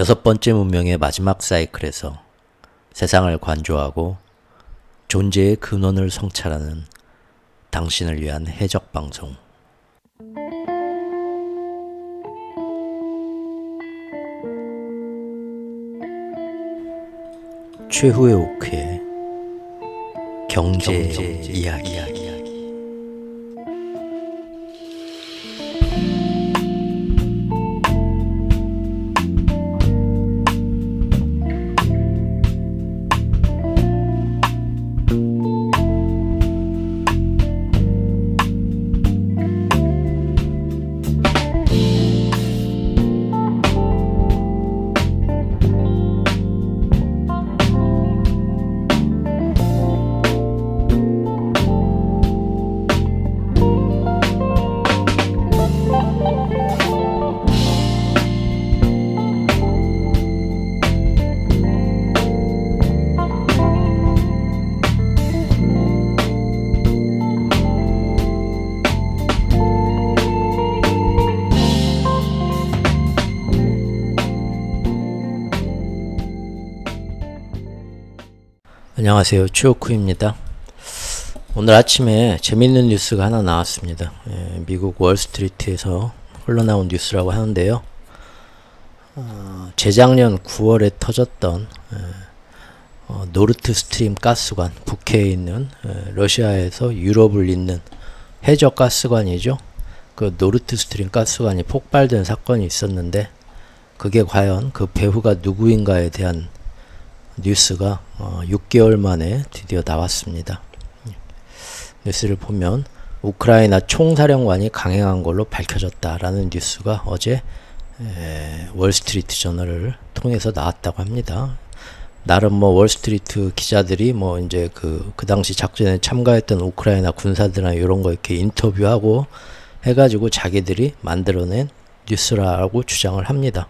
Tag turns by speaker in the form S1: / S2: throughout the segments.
S1: 6번째 문명의 마지막 사이클에서 세상을 관조하고 존재의 근원을 성찰하는 당신을 위한 해적 방송. 최후의 오크의 경제 이야기. 안녕하세요, 추오쿠입니다. 오늘 아침에 재밌는 뉴스가 하나 나왔습니다. 미국 월스트리트에서 흘러나온 뉴스라고 하는데요. 재작년 9월에 터졌던 노르트 스트림 가스관, 북해에 있는 러시아에서 유럽을 잇는 해적 가스관이죠. 그 노르트 스트림 가스관이 폭발된 사건이 있었는데, 그게 과연 그 배후가 누구인가에 대한 뉴스가 6개월 만에 드디어 나왔습니다. 뉴스를 보면 우크라이나 총사령관이 강행한 걸로 밝혀졌다라는 뉴스가 어제 월스트리트 저널을 통해서 나왔다고 합니다. 나름 뭐 월스트리트 기자들이 뭐 이제 그 당시 작전에 참가했던 우크라이나 군사들이나 이런 거 이렇게 인터뷰하고 해가지고 자기들이 만들어낸 뉴스라고 주장을 합니다.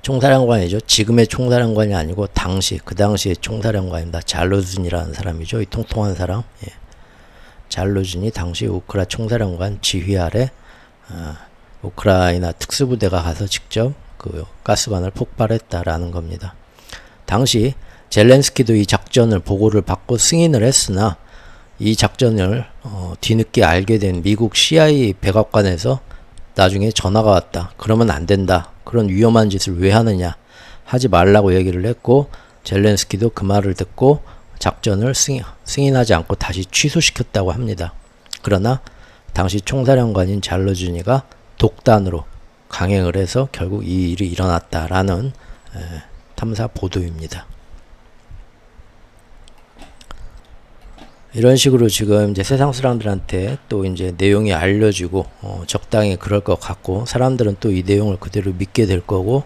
S1: 총사령관이죠. 지금의 총사령관이 아니고 그 당시의 총사령관입니다. 잘로준이라는 사람이죠. 이 통통한 사람. 잘로준이 당시 우크라 총사령관 지휘 아래 우크라이나 특수부대가 가서 직접 그 가스관을 폭발했다라는 겁니다. 당시 젤렌스키도 이 작전을 보고를 받고 승인을 했으나 이 작전을 뒤늦게 알게 된 미국 CIA 백악관에서 나중에 전화가 왔다. 그러면 안 된다. 그런 위험한 짓을 왜 하느냐. 하지 말라고 얘기를 했고, 젤렌스키도 그 말을 듣고 작전을 승인하지 않고 다시 취소시켰다고 합니다. 그러나 당시 총사령관인 잘로준이가 독단으로 강행을 해서 결국 이 일이 일어났다라는 탐사 보도입니다. 이런 식으로 지금 이제 세상 사람들한테 또 이제 내용이 알려지고 적당히 그럴 것 같고, 사람들은 또 이 내용을 그대로 믿게 될 거고,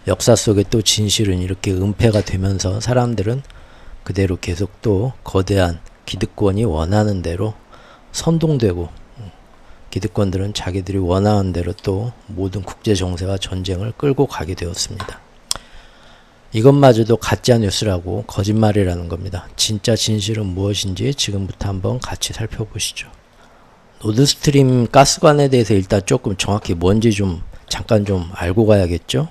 S1: 역사 속에 또 진실은 이렇게 은폐가 되면서 사람들은 그대로 계속 또 거대한 기득권이 원하는 대로 선동되고, 기득권들은 자기들이 원하는 대로 또 모든 국제 정세와 전쟁을 끌고 가게 되었습니다. 이것마저도 가짜뉴스라고 거짓말이라는 겁니다. 진짜 진실은 무엇인지 지금부터 한번 같이 살펴보시죠. 노드스트림 가스관에 대해서 일단 조금 정확히 뭔지 잠깐 좀 알고 가야겠죠.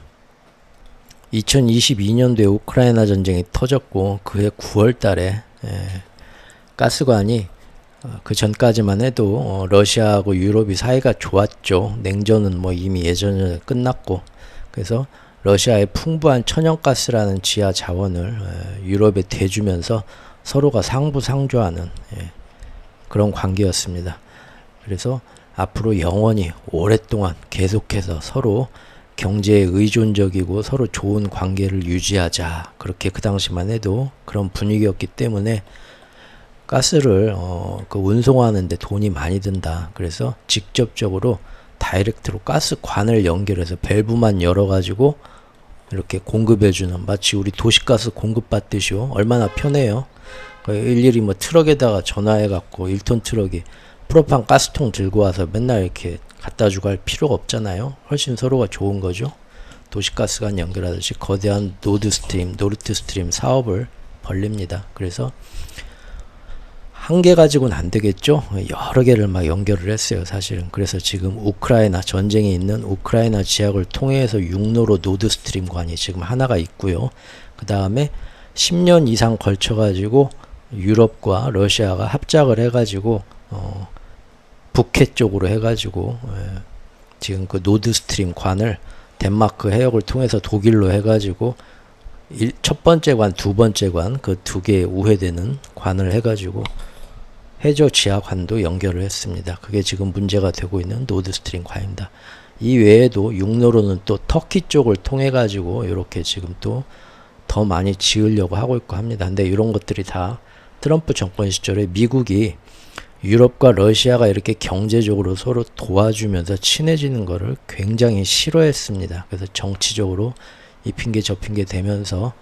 S1: 2022년도에 우크라이나 전쟁이 터졌고, 그해 9월 달에 가스관이 그 전까지만 해도 러시아하고 유럽이 사이가 좋았죠. 냉전은 뭐 이미 예전에 끝났고, 그래서 러시아의 풍부한 천연가스라는 지하 자원을 유럽에 대주면서 서로가 상부상조하는 그런 관계였습니다. 그래서 앞으로 영원히 오랫동안 계속해서 서로 경제에 의존적이고 서로 좋은 관계를 유지하자, 그렇게 그 당시만 해도 그런 분위기였기 때문에 가스를 그 운송하는데 돈이 많이 든다. 그래서 직접적으로 다이렉트로 가스관을 연결해서 밸브만 열어가지고 이렇게 공급해주는, 마치 우리 도시가스 공급받듯이요. 얼마나 편해요. 일일이 뭐 트럭에다가 전화해갖고 1톤 트럭이 프로판 가스통 들고 와서 맨날 이렇게 갖다주고 할 필요가 없잖아요. 훨씬 서로가 좋은 거죠. 도시가스관 연결하듯이 거대한 노르트 스트림 사업을 벌립니다. 그래서 한 개 가지고는 안 되겠죠. 여러 개를 막 연결을 했어요, 사실은. 그래서 지금 우크라이나 전쟁이 있는 우크라이나 지역을 통해서 육로로 노드스트림 관이 지금 하나가 있고요. 그 다음에 10년 이상 걸쳐 가지고 유럽과 러시아가 합작을 해 가지고 북해 쪽으로 해 가지고 지금 그 노드스트림 관을 덴마크 해역을 통해서 독일로 해 가지고 첫 번째 관, 두 번째 관, 그 두 개에 우회되는 관을 해 가지고 해저 지하관도 연결을 했습니다. 그게 지금 문제가 되고 있는 노드스트림 관입니다. 이 외에도 육로로는 또 터키 쪽을 통해 가지고 이렇게 지금 또 더 많이 지으려고 하고 있고 합니다. 근데 이런 것들이 다 트럼프 정권 시절에 미국이 유럽과 러시아가 이렇게 경제적으로 서로 도와주면서 친해지는 거를 굉장히 싫어했습니다. 그래서 정치적으로 이 핑계 저 핑계 대면서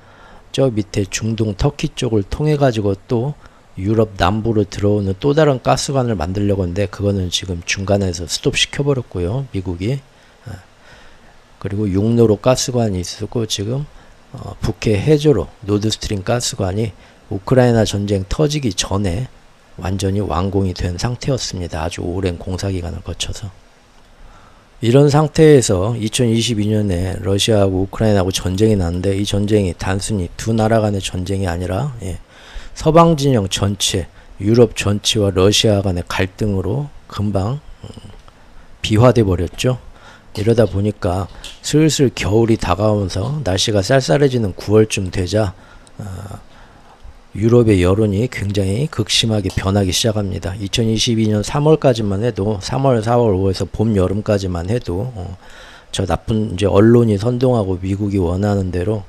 S1: 저 밑에 중동 터키 쪽을 통해 가지고 또 유럽 남부로 들어오는 또 다른 가스관을 만들려고 하는데 그거는 지금 중간에서 스톱 시켜버렸고요, 미국이. 그리고 육로로 가스관이 있었고 지금 북해 해저로 노드스트림 가스관이 우크라이나 전쟁 터지기 전에 완전히 완공이 된 상태였습니다. 아주 오랜 공사기간을 거쳐서. 이런 상태에서 2022년에 러시아하고 우크라이나하고 전쟁이 났는데 이 전쟁이 단순히 두 나라 간의 전쟁이 아니라 서방 진영 전체, 유럽 전체와 러시아 간의 갈등으로 금방 비화돼 버렸죠. 이러다 보니까 슬슬 겨울이 다가오면서 날씨가 쌀쌀해지는 9월쯤 되자 유럽의 여론이 굉장히 극심하게 변하기 시작합니다. 2022년 3월까지만 해도 3월, 4월, 5월에서 봄, 여름까지만 해도 저 나쁜 이제 언론이 선동하고 미국이 원하는 대로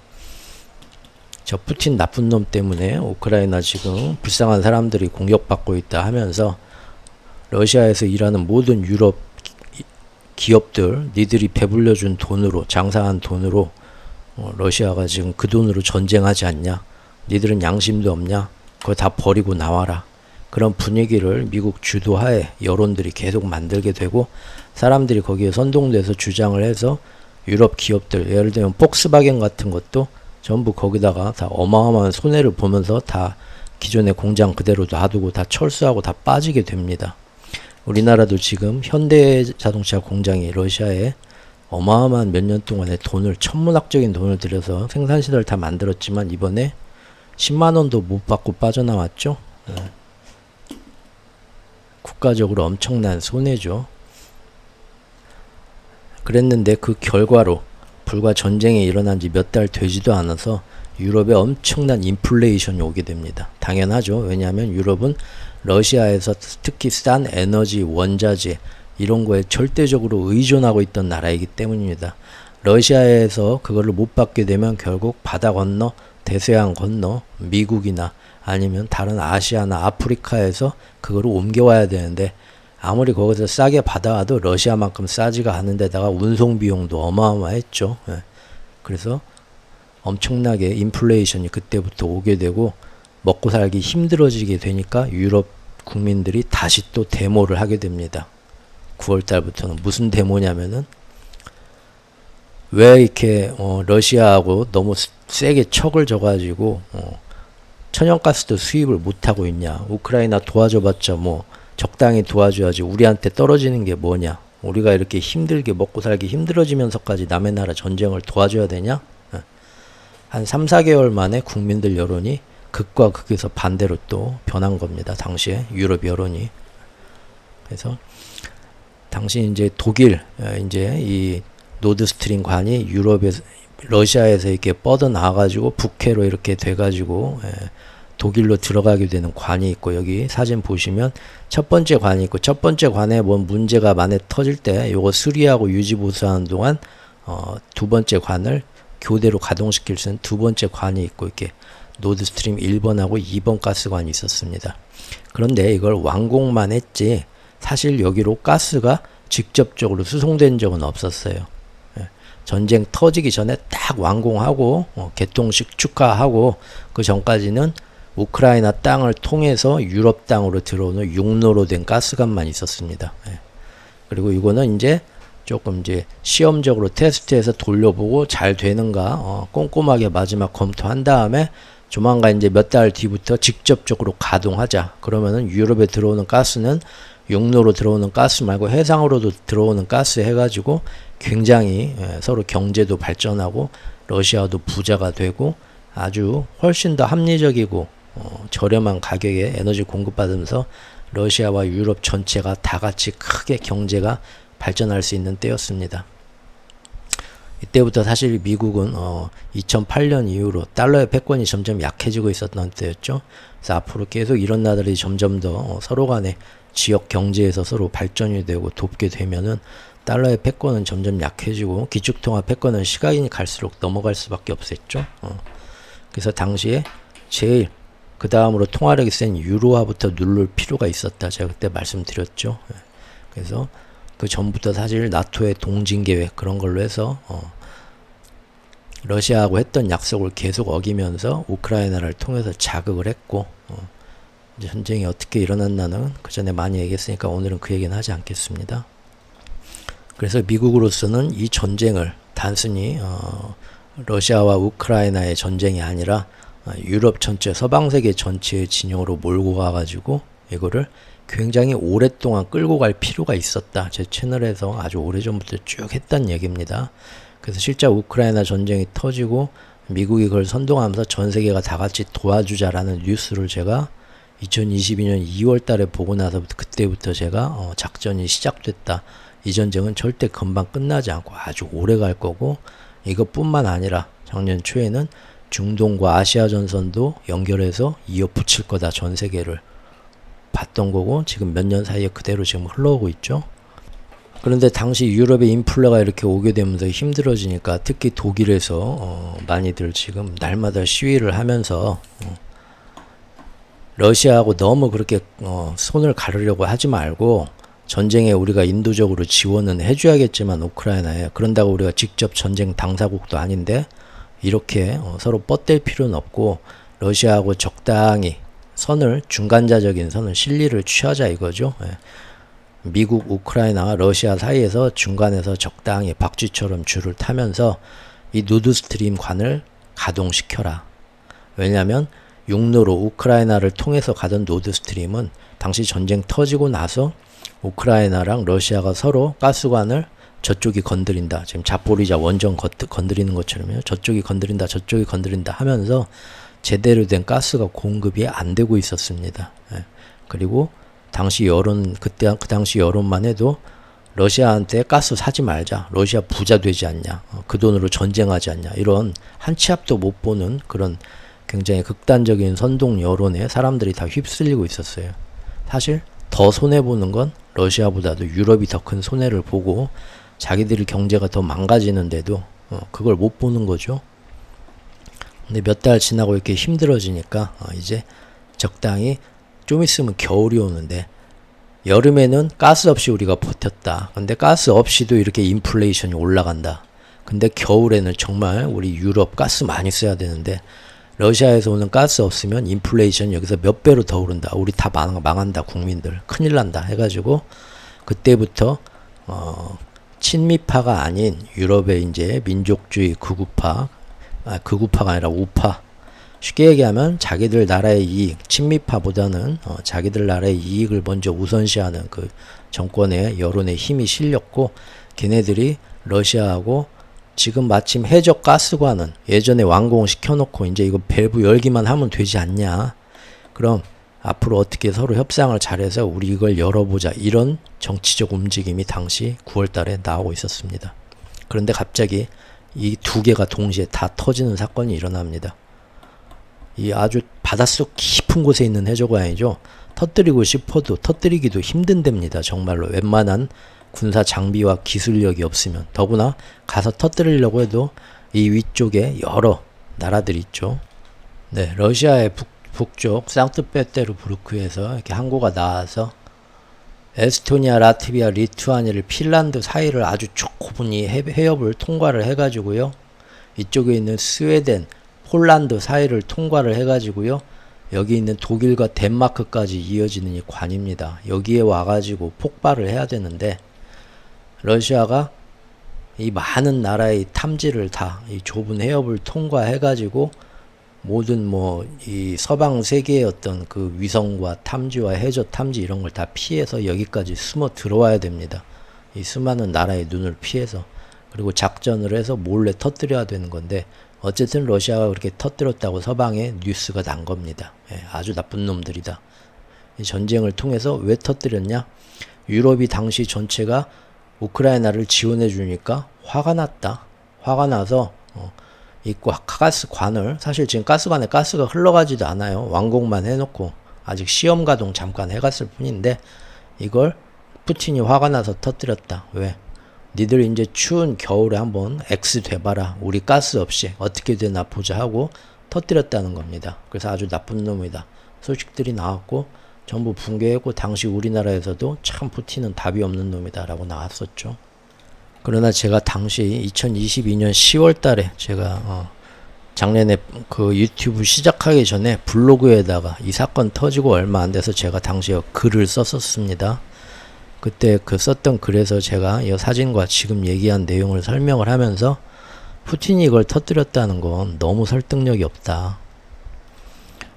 S1: 저 푸틴 나쁜 놈 때문에 우크라이나 지금 불쌍한 사람들이 공격받고 있다 하면서 러시아에서 일하는 모든 유럽 기업들 니들이 배불려준 돈으로 장사한 돈으로 러시아가 지금 그 돈으로 전쟁하지 않냐, 니들은 양심도 없냐, 그거 다 버리고 나와라. 그런 분위기를 미국 주도하에 여론들이 계속 만들게 되고 사람들이 거기에 선동돼서 주장을 해서 유럽 기업들, 예를 들면 폭스바겐 같은 것도 전부 거기다가 다 어마어마한 손해를 보면서 다 기존의 공장 그대로 놔두고 다 철수하고 다 빠지게 됩니다. 우리나라도 지금 현대자동차 공장이 러시아에 어마어마한 몇 년 동안의 돈을, 천문학적인 돈을 들여서 생산시설을 다 만들었지만 이번에 10만원도 못 받고 빠져나왔죠. 국가적으로 엄청난 손해죠. 그랬는데 그 결과로 불과 전쟁이 일어난 지 몇 달 되지도 않아서 유럽에 엄청난 인플레이션이 오게 됩니다. 당연하죠. 왜냐하면 유럽은 러시아에서 특히 싼 에너지, 원자재 이런 거에 절대적으로 의존하고 있던 나라이기 때문입니다. 러시아에서 그거를 못 받게 되면 결국 바다 건너, 대서양 건너 미국이나 아니면 다른 아시아나 아프리카에서 그거를 옮겨와야 되는데 아무리 거기서 싸게 받아와도 러시아만큼 싸지가 않은 데다가 운송 비용도 어마어마했죠. 그래서 엄청나게 인플레이션이 그때부터 오게 되고 먹고 살기 힘들어지게 되니까 유럽 국민들이 다시 또 데모를 하게 됩니다. 9월달부터는 무슨 데모냐면은 왜 이렇게 러시아하고 너무 세게 척을 져가지고 천연가스도 수입을 못하고 있냐, 우크라이나 도와줘봤자 뭐 적당히 도와줘야지 우리한테 떨어지는 게 뭐냐, 우리가 이렇게 힘들게 먹고 살기 힘들어지면서까지 남의 나라 전쟁을 도와줘야 되냐. 한 3, 4개월 만에 국민들 여론이 극과 극에서 반대로 또 변한 겁니다. 당시에 유럽 여론이. 그래서 당시 이제 독일, 이제 이 노드스트림 관이 유럽에서, 러시아에서 이렇게 뻗어 나와가지고 북해로 이렇게 돼가지고 독일로 들어가게 되는 관이 있고, 여기 사진 보시면 첫 번째 관이 있고, 첫 번째 관에 뭔 문제가 만에 터질 때 요거 수리하고 유지보수하는 동안 두 번째 관을 교대로 가동시킬 수 있는 두 번째 관이 있고, 이렇게 노드스트림 1번하고 2번 가스관이 있었습니다. 그런데 이걸 완공만 했지 사실 여기로 가스가 직접적으로 수송된 적은 없었어요. 전쟁 터지기 전에 딱 완공하고 개통식 축하하고 그 전까지는 우크라이나 땅을 통해서 유럽 땅으로 들어오는 육로로 된 가스관만 있었습니다. 그리고 이거는 이제 조금 이제 시험적으로 테스트해서 돌려보고 잘 되는가 꼼꼼하게 마지막 검토한 다음에 조만간 이제 몇 달 뒤부터 직접적으로 가동하자. 그러면은 유럽에 들어오는 가스는 육로로 들어오는 가스 말고 해상으로도 들어오는 가스 해가지고 굉장히 서로 경제도 발전하고 러시아도 부자가 되고 아주 훨씬 더 합리적이고 저렴한 가격에 에너지 공급받으면서 러시아와 유럽 전체가 다 같이 크게 경제가 발전할 수 있는 때였습니다. 이때부터 사실 미국은 2008년 이후로 달러의 패권이 점점 약해지고 있었던 때였죠. 그래서 앞으로 계속 이런 나라들이 점점 더 서로 간에 지역 경제에서 서로 발전이 되고 돕게 되면은 달러의 패권은 점점 약해지고 기축통화 패권은 시간이 갈수록 넘어갈 수밖에 없었죠. 그래서 당시에 제일 그 다음으로 통화력이 센 유로화부터 누를 필요가 있었다. 제가 그때 말씀드렸죠. 그래서 그 전부터 사실 나토의 동진 계획 그런 걸로 해서 러시아하고 했던 약속을 계속 어기면서 우크라이나를 통해서 자극을 했고 이제 전쟁이 어떻게 일어났나는 그 전에 많이 얘기했으니까 오늘은 그 얘기는 하지 않겠습니다. 그래서 미국으로서는 이 전쟁을 단순히 러시아와 우크라이나의 전쟁이 아니라 유럽 전체 서방 세계 전체의 진영으로 몰고 가가지고 이거를 굉장히 오랫동안 끌고 갈 필요가 있었다. 제 채널에서 아주 오래전부터 쭉 했단 얘기입니다. 그래서 실제 우크라이나 전쟁이 터지고 미국이 그걸 선동하면서 전 세계가 다 같이 도와주자라는 뉴스를 제가 2022년 2월 달에 보고 나서부터 그때부터 제가 작전이 시작됐다. 이 전쟁은 절대 금방 끝나지 않고 아주 오래 갈 거고 이것뿐만 아니라 작년 초에는 중동과 아시아 전선도 연결해서 이어붙일 거다. 전 세계를 봤던 거고 지금 몇 년 사이에 그대로 지금 흘러오고 있죠. 그런데 당시 유럽의 인플레가 이렇게 오게 되면서 힘들어지니까 특히 독일에서 많이들 지금 날마다 시위를 하면서 러시아하고 너무 그렇게 손을 가르려고 하지 말고 전쟁에 우리가 인도적으로 지원은 해줘야겠지만 우크라이나에 그런다고 우리가 직접 전쟁 당사국도 아닌데 이렇게 서로 뻗댈 필요는 없고 러시아하고 적당히 중간자적인 선을 실리를 취하자 이거죠. 미국, 우크라이나와 러시아 사이에서 중간에서 적당히 박쥐처럼 줄을 타면서 이 노드스트림 관을 가동시켜라. 왜냐하면 육로로 우크라이나를 통해서 가던 노드스트림은 당시 전쟁 터지고 나서 우크라이나랑 러시아가 서로 가스관을 저쪽이 건드린다. 지금 자포리자 원전 건드리는 것처럼요. 저쪽이 건드린다 하면서 제대로 된 가스가 공급이 안 되고 있었습니다. 그리고 당시 그 당시 여론만 해도 러시아한테 가스 사지 말자. 러시아 부자 되지 않냐. 그 돈으로 전쟁하지 않냐. 이런 한 치 앞도 못 보는 그런 굉장히 극단적인 선동 여론에 사람들이 다 휩쓸리고 있었어요. 사실 더 손해보는 건 러시아보다도 유럽이 더 큰 손해를 보고 자기들이 경제가 더 망가지는데도 그걸 못 보는 거죠. 근데 몇 달 지나고 이렇게 힘들어지니까 이제 적당히 좀 있으면 겨울이 오는데 여름에는 가스 없이 우리가 버텼다. 근데 가스 없이도 이렇게 인플레이션이 올라간다. 근데 겨울에는 정말 우리 유럽 가스 많이 써야 되는데 러시아에서 오는 가스 없으면 인플레이션 여기서 몇 배로 더 오른다. 우리 다 망한다. 국민들. 큰일 난다. 해가지고 그때부터 친미파가 아닌 유럽의 이제 민족주의 극우파가 아니라 우파. 쉽게 얘기하면 자기들 나라의 이익, 친미파보다는 자기들 나라의 이익을 먼저 우선시하는 그 정권의 여론의 힘이 실렸고 걔네들이 러시아하고 지금 마침 해적 가스관은 예전에 완공시켜놓고 이제 이거 밸브 열기만 하면 되지 않냐. 그럼 앞으로 어떻게 서로 협상을 잘해서 우리 이걸 열어보자. 이런 정치적 움직임이 당시 9월 달에 나오고 있었습니다. 그런데 갑자기 이 두 개가 동시에 다 터지는 사건이 일어납니다. 이 아주 바닷속 깊은 곳에 있는 해적관이죠. 터뜨리고 싶어도 터뜨리기도 힘든 데입니다. 정말로 웬만한 군사 장비와 기술력이 없으면 더구나 가서 터뜨리려고 해도 이 위쪽에 여러 나라들이 있죠. 네, 러시아의 북쪽 상트페테르부르크에서 이렇게 항구가 나와서 에스토니아, 라트비아, 리투아니아를 핀란드 사이를 아주 좁은이 해협을 통과를 해가지고요. 이쪽에 있는 스웨덴, 폴란드 사이를 통과를 해가지고요. 여기 있는 독일과 덴마크까지 이어지는 이 관입니다. 여기에 와가지고 폭발을 해야 되는데 러시아가 이 많은 나라의 탐지를 다 이 좁은 해협을 통과해가지고 모든 뭐 이 서방 세계의 어떤 그 위성과 탐지와 해저 탐지 이런 걸 다 피해서 여기까지 숨어 들어와야 됩니다. 이 수많은 나라의 눈을 피해서. 그리고 작전을 해서 몰래 터뜨려야 되는 건데 어쨌든 러시아가 그렇게 터뜨렸다고 서방에 뉴스가 난 겁니다. 예, 아주 나쁜 놈들이다. 이 전쟁을 통해서 왜 터뜨렸냐? 유럽이 당시 전체가 우크라이나를 지원해 주니까 화가 났다. 화가 나서 이 가스관을, 사실 지금 가스관에 가스가 흘러가지도 않아요. 완공만 해놓고 아직 시험 가동 잠깐 해갔을 뿐인데 이걸 푸틴이 화가 나서 터뜨렸다. 왜? 니들 이제 추운 겨울에 한번 X 돼봐라. 우리 가스 없이 어떻게 되나 보자 하고 터뜨렸다는 겁니다. 그래서 아주 나쁜 놈이다. 소식들이 나왔고 전부 붕괴했고 당시 우리나라에서도 참 푸틴은 답이 없는 놈이다 라고 나왔었죠. 그러나 제가 당시 2022년 10월 달에 제가 작년에 그 유튜브 시작하기 전에 블로그에다가 이 사건 터지고 얼마 안 돼서 제가 당시에 글을 썼었습니다. 그때 그 썼던 글에서 제가 이 사진과 지금 얘기한 내용을 설명을 하면서 푸틴이 이걸 터뜨렸다는 건 너무 설득력이 없다.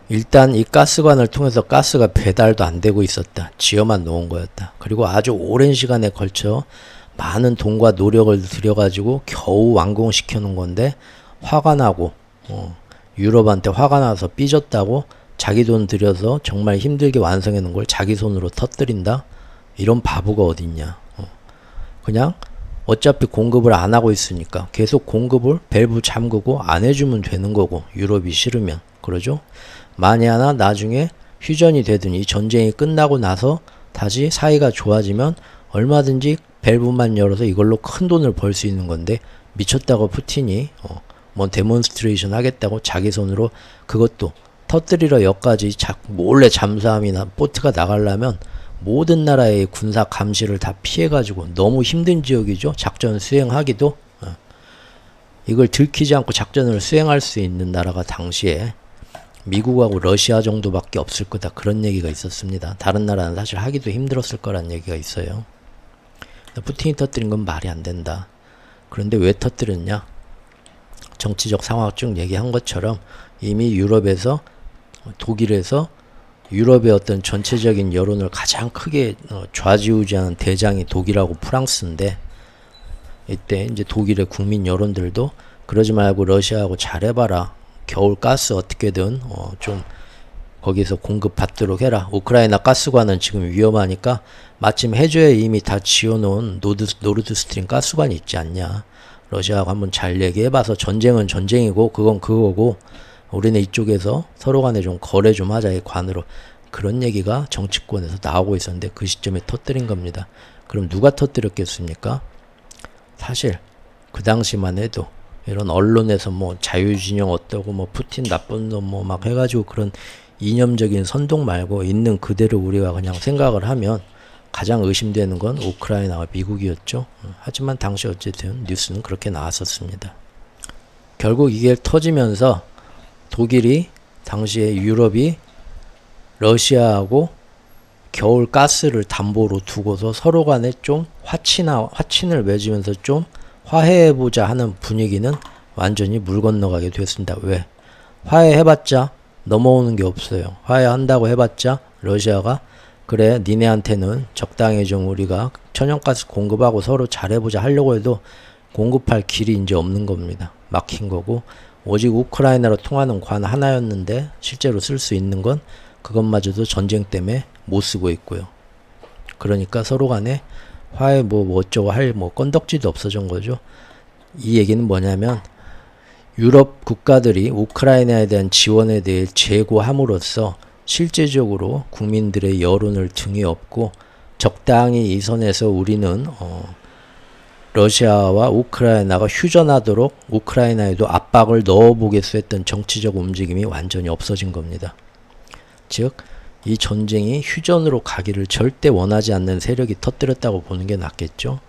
S1: 일단 이 가스관을 통해서 가스가 배달도 안 되고 있었다. 지어만 놓은 거였다. 그리고 아주 오랜 시간에 걸쳐 많은 돈과 노력을 들여가지고 겨우 완공시켜 놓은 건데 화가 나고 유럽한테 화가 나서 삐졌다고 자기 돈 들여서 정말 힘들게 완성해 놓은 걸 자기 손으로 터뜨린다? 이런 바보가 어딨냐. 그냥 어차피 공급을 안 하고 있으니까 계속 공급을 밸브 잠그고 안 해주면 되는 거고 유럽이 싫으면 그러죠. 만에 하나 나중에 휴전이 되든 이 전쟁이 끝나고 나서 다시 사이가 좋아지면 얼마든지 밸브만 열어서 이걸로 큰 돈을 벌 수 있는 건데 미쳤다고 푸틴이 뭐 데몬스트레이션 하겠다고 자기 손으로 그것도 터뜨리러 여기까지 몰래 잠수함이나 보트가 나가려면 모든 나라의 군사 감시를 다 피해가지고 너무 힘든 지역이죠. 작전 수행하기도. 이걸 들키지 않고 작전을 수행할 수 있는 나라가 당시에 미국하고 러시아 정도밖에 없을 거다. 그런 얘기가 있었습니다. 다른 나라는 사실 하기도 힘들었을 거란 얘기가 있어요. 푸틴이 터뜨린 건 말이 안 된다. 그런데 왜 터뜨렸냐? 정치적 상황 쭉 얘기한 것처럼 이미 유럽에서 독일에서 유럽의 어떤 전체적인 여론을 가장 크게 좌지우지하는 대장이 독일하고 프랑스인데 이때 이제 독일의 국민 여론들도 그러지 말고 러시아하고 잘해봐라. 겨울 가스 어떻게든 좀 거기서 공급받도록 해라. 우크라이나 가스관은 지금 위험하니까 마침 해저에 이미 다 지어놓은 노르드 스트림 가스관이 있지 않냐. 러시아하고 한번 잘 얘기해봐서 전쟁은 전쟁이고 그건 그거고 우리는 이쪽에서 서로 간에 좀 거래 좀 하자 이 관으로 그런 얘기가 정치권에서 나오고 있었는데 그 시점에 터뜨린 겁니다. 그럼 누가 터뜨렸겠습니까? 사실 그 당시만 해도 이런 언론에서 뭐 자유진영 어떠고 뭐 푸틴 나쁜 놈 뭐 막 해가지고 그런 이념적인 선동 말고 있는 그대로 우리가 그냥 생각을 하면 가장 의심되는 건 우크라이나와 미국이었죠. 하지만 당시 어쨌든 뉴스는 그렇게 나왔었습니다. 결국 이게 터지면서 독일이 당시에 유럽이 러시아하고 겨울 가스를 담보로 두고서 서로 간에 좀 화친을 맺으면서 좀 화해해보자 하는 분위기는 완전히 물 건너가게 됐습니다. 왜? 화해해봤자 넘어오는 게 없어요. 화해한다고 해봤자 러시아가 그래 니네한테는 적당히 좀 우리가 천연가스 공급하고 서로 잘해보자 하려고 해도 공급할 길이 이제 없는 겁니다. 막힌 거고 오직 우크라이나로 통하는 관 하나였는데 실제로 쓸 수 있는 건 그것마저도 전쟁 때문에 못 쓰고 있고요. 그러니까 서로 간에 화해 뭐 어쩌고 할 뭐 건덕지도 없어진 거죠. 이 얘기는 뭐냐면 유럽 국가들이 우크라이나에 대한 지원에 대해 제고함으로써 실제적으로 국민들의 여론을 등에 업고 적당히 이 선에서 우리는 러시아와 우크라이나가 휴전하도록 우크라이나에도 압박을 넣어보겠소 했던 정치적 움직임이 완전히 없어진 겁니다. 즉, 이 전쟁이 휴전으로 가기를 절대 원하지 않는 세력이 터뜨렸다고 보는 게 낫겠죠.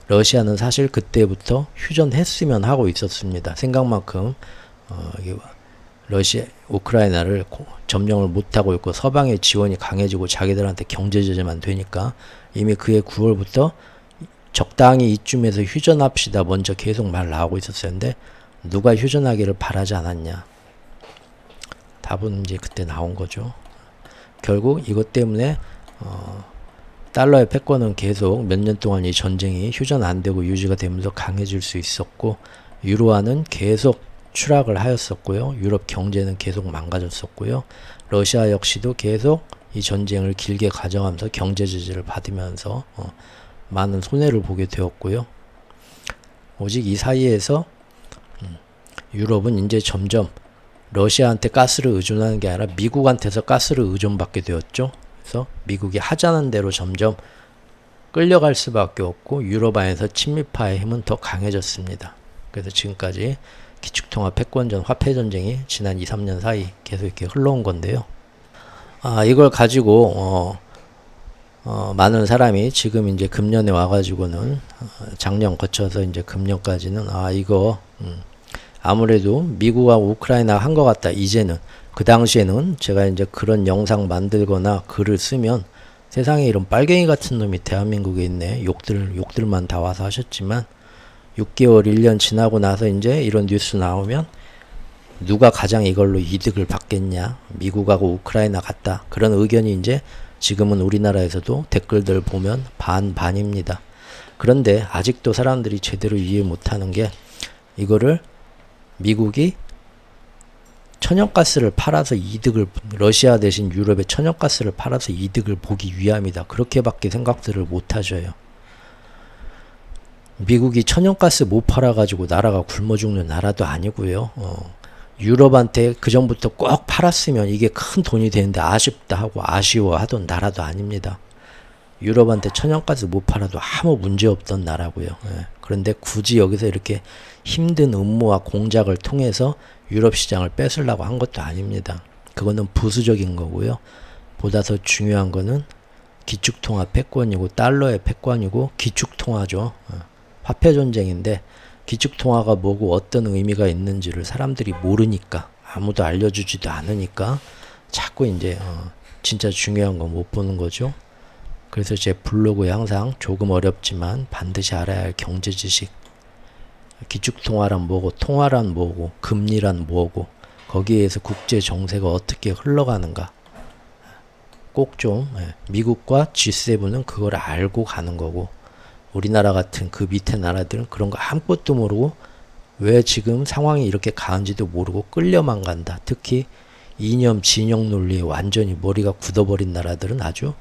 S1: 러시아는 사실 그때부터 휴전했으면 하고 있었습니다. 생각만큼 우크라이나를 점령을 못하고 있고 서방의 지원이 강해지고 자기들한테 경제 제재만 되니까 이미 그해 9월부터 적당히 이쯤에서 휴전합시다 먼저 계속 말 나오고 있었었는데 누가 휴전하기를 바라지 않았냐. 답은 이제 그때 나온 거죠. 결국 이것 때문에 달러의 패권은 계속 몇 년 동안 이 전쟁이 휴전 안 되고 유지가 되면서 강해질 수 있었고, 유로화는 계속 추락을 하였었고요. 유럽 경제는 계속 망가졌었고요. 러시아 역시도 계속 이 전쟁을 길게 가져가면서 경제 제재를 받으면서 많은 손해를 보게 되었고요. 오직 이 사이에서 유럽은 이제 점점 러시아한테 가스를 의존하는 게 아니라 미국한테서 가스를 의존받게 되었죠. 그래서 미국이 하자는 대로 점점 끌려갈 수밖에 없고 유럽 안에서 친미파의 힘은 더 강해졌습니다. 그래서 지금까지 기축통화 패권전 화폐전쟁이 지난 2, 3년 사이 계속 이렇게 흘러온 건데요. 이걸 가지고 많은 사람이 지금 이제 금년에 와가지고는 작년 거쳐서 이제 금년까지는 이거 아무래도 미국하고 우크라이나 한 것 같다. 이제는 그 당시에는 제가 이제 그런 영상 만들거나 글을 쓰면 세상에 이런 빨갱이 같은 놈이 대한민국에 있네. 욕들만 다 와서 하셨지만 6개월, 1년 지나고 나서 이제 이런 뉴스 나오면 누가 가장 이걸로 이득을 받겠냐. 미국하고 우크라이나 같다. 그런 의견이 이제 지금은 우리나라에서도 댓글들 보면 반반입니다. 그런데 아직도 사람들이 제대로 이해 못하는 게 이거를 미국이 천연가스를 팔아서 이득을, 러시아 대신 유럽에 천연가스를 팔아서 이득을 보기 위함이다. 그렇게밖에 생각들을 못 하셔요. 미국이 천연가스 못 팔아가지고 나라가 굶어 죽는 나라도 아니고요. 유럽한테 그전부터 꼭 팔았으면 이게 큰 돈이 되는데 아쉽다 하고 아쉬워하던 나라도 아닙니다. 유럽한테 천연가스 못 팔아도 아무 문제 없던 나라고요. 그런데 굳이 여기서 이렇게 힘든 음모와 공작을 통해서 유럽 시장을 뺏으려고 한 것도 아닙니다. 그거는 부수적인 거고요. 보다 더 중요한 거는 기축통화 패권이고 달러의 패권이고 기축통화죠. 화폐 전쟁인데 기축통화가 뭐고 어떤 의미가 있는지를 사람들이 모르니까, 아무도 알려주지도 않으니까 자꾸 이제 진짜 중요한 건 못 보는 거죠. 그래서 제 블로그에 항상 조금 어렵지만 반드시 알아야 할 경제 지식, 기축통화란 뭐고 통화란 뭐고 금리란 뭐고 거기에 의해서 국제 정세가 어떻게 흘러가는가 꼭 좀, 미국과 G7은 그걸 알고 가는 거고, 우리나라 같은 그 밑에 나라들은 그런 거 아무것도 모르고 왜 지금 상황이 이렇게 가는지도 모르고 끌려만 간다. 특히 이념 진영 논리에 완전히 머리가 굳어버린 나라들은 아주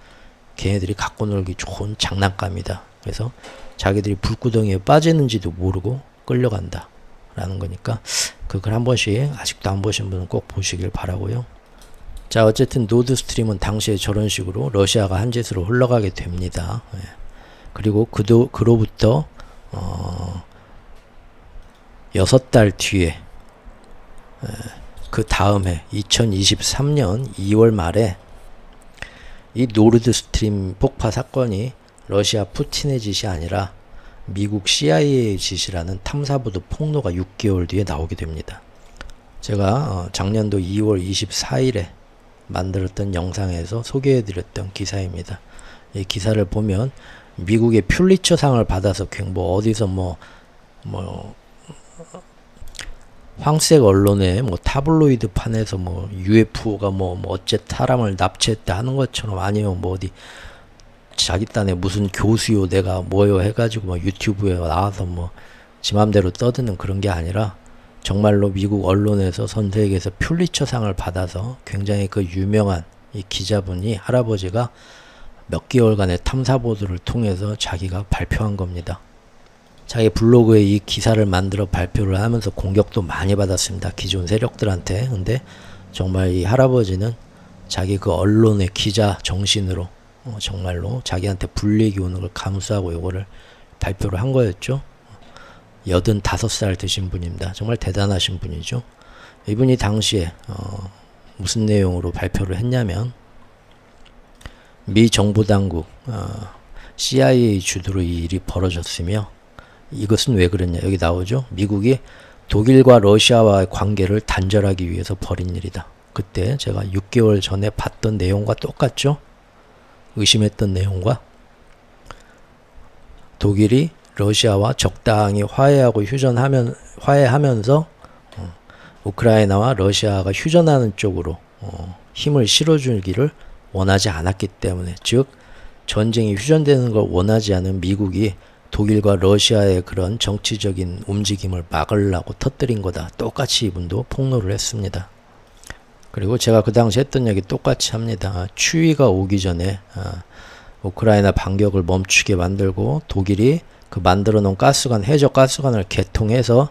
S1: 걔네들이 갖고 놀기 좋은 장난감이다. 그래서 자기들이 불구덩이에 빠지는지도 모르고 끌려간다 라는 거니까 그걸 한 번씩 아직도 안 보신 분은 꼭 보시길 바라고요. 자, 어쨌든 노드스트림은 당시에 저런 식으로 러시아가 한 짓으로 흘러가게 됩니다. 그리고 그로부터 6달 뒤에 그 다음해 2023년 2월 말에 이 노르드스트림 폭파 사건이 러시아 푸틴의 짓이 아니라 미국 CIA의 짓이라는 탐사보도 폭로가 6개월 뒤에 나오게 됩니다. 제가 작년도 2월 24일에 만들었던 영상에서 소개해드렸던 기사입니다. 이 기사를 보면 미국의 퓰리처상을 받아서 뭐 어디서 황색 언론에 타블로이드 판에서 UFO가 어째 사람을 납치했다 하는 것처럼, 아니면 어디 자기 딴에 무슨 교수요 내가 뭐요 해가지고 유튜브에 나와서 지 맘대로 떠드는 그런 게 아니라 정말로 미국 언론에서 전 세계에서 퓰리처상을 받아서 굉장히 그 유명한 이 기자분이, 할아버지가 몇 개월간의 탐사보도를 통해서 자기가 발표한 겁니다. 자기 블로그에 이 기사를 만들어 발표를 하면서 공격도 많이 받았습니다. 기존 세력들한테. 근데 정말 이 할아버지는 자기 그 언론의 기자 정신으로 정말로 자기한테 불이익이 오는 걸 감수하고 이거를 발표를 한 거였죠. 85살 되신 분입니다. 정말 대단하신 분이죠. 이분이 당시에 무슨 내용으로 발표를 했냐면, 미 정부 당국 CIA 주도로 이 일이 벌어졌으며, 이것은 왜 그랬냐, 여기 나오죠. 미국이 독일과 러시아와의 관계를 단절하기 위해서 벌인 일이다. 그때 제가 6개월 전에 봤던 내용과 똑같죠. 의심했던 내용과, 독일이 러시아와 적당히 화해하면서 우크라이나와 러시아가 휴전하는 쪽으로 힘을 실어주기를 원하지 않았기 때문에, 즉 전쟁이 휴전되는 걸 원하지 않은 미국이 독일과 러시아의 그런 정치적인 움직임을 막으려고 터뜨린 거다. 똑같이 이분도 폭로를 했습니다. 그리고 제가 그 당시 했던 얘기 똑같이 합니다. 추위가 오기 전에 우크라이나 반격을 멈추게 만들고 독일이 그 만들어 놓은 가스관, 해저 가스관을 개통해서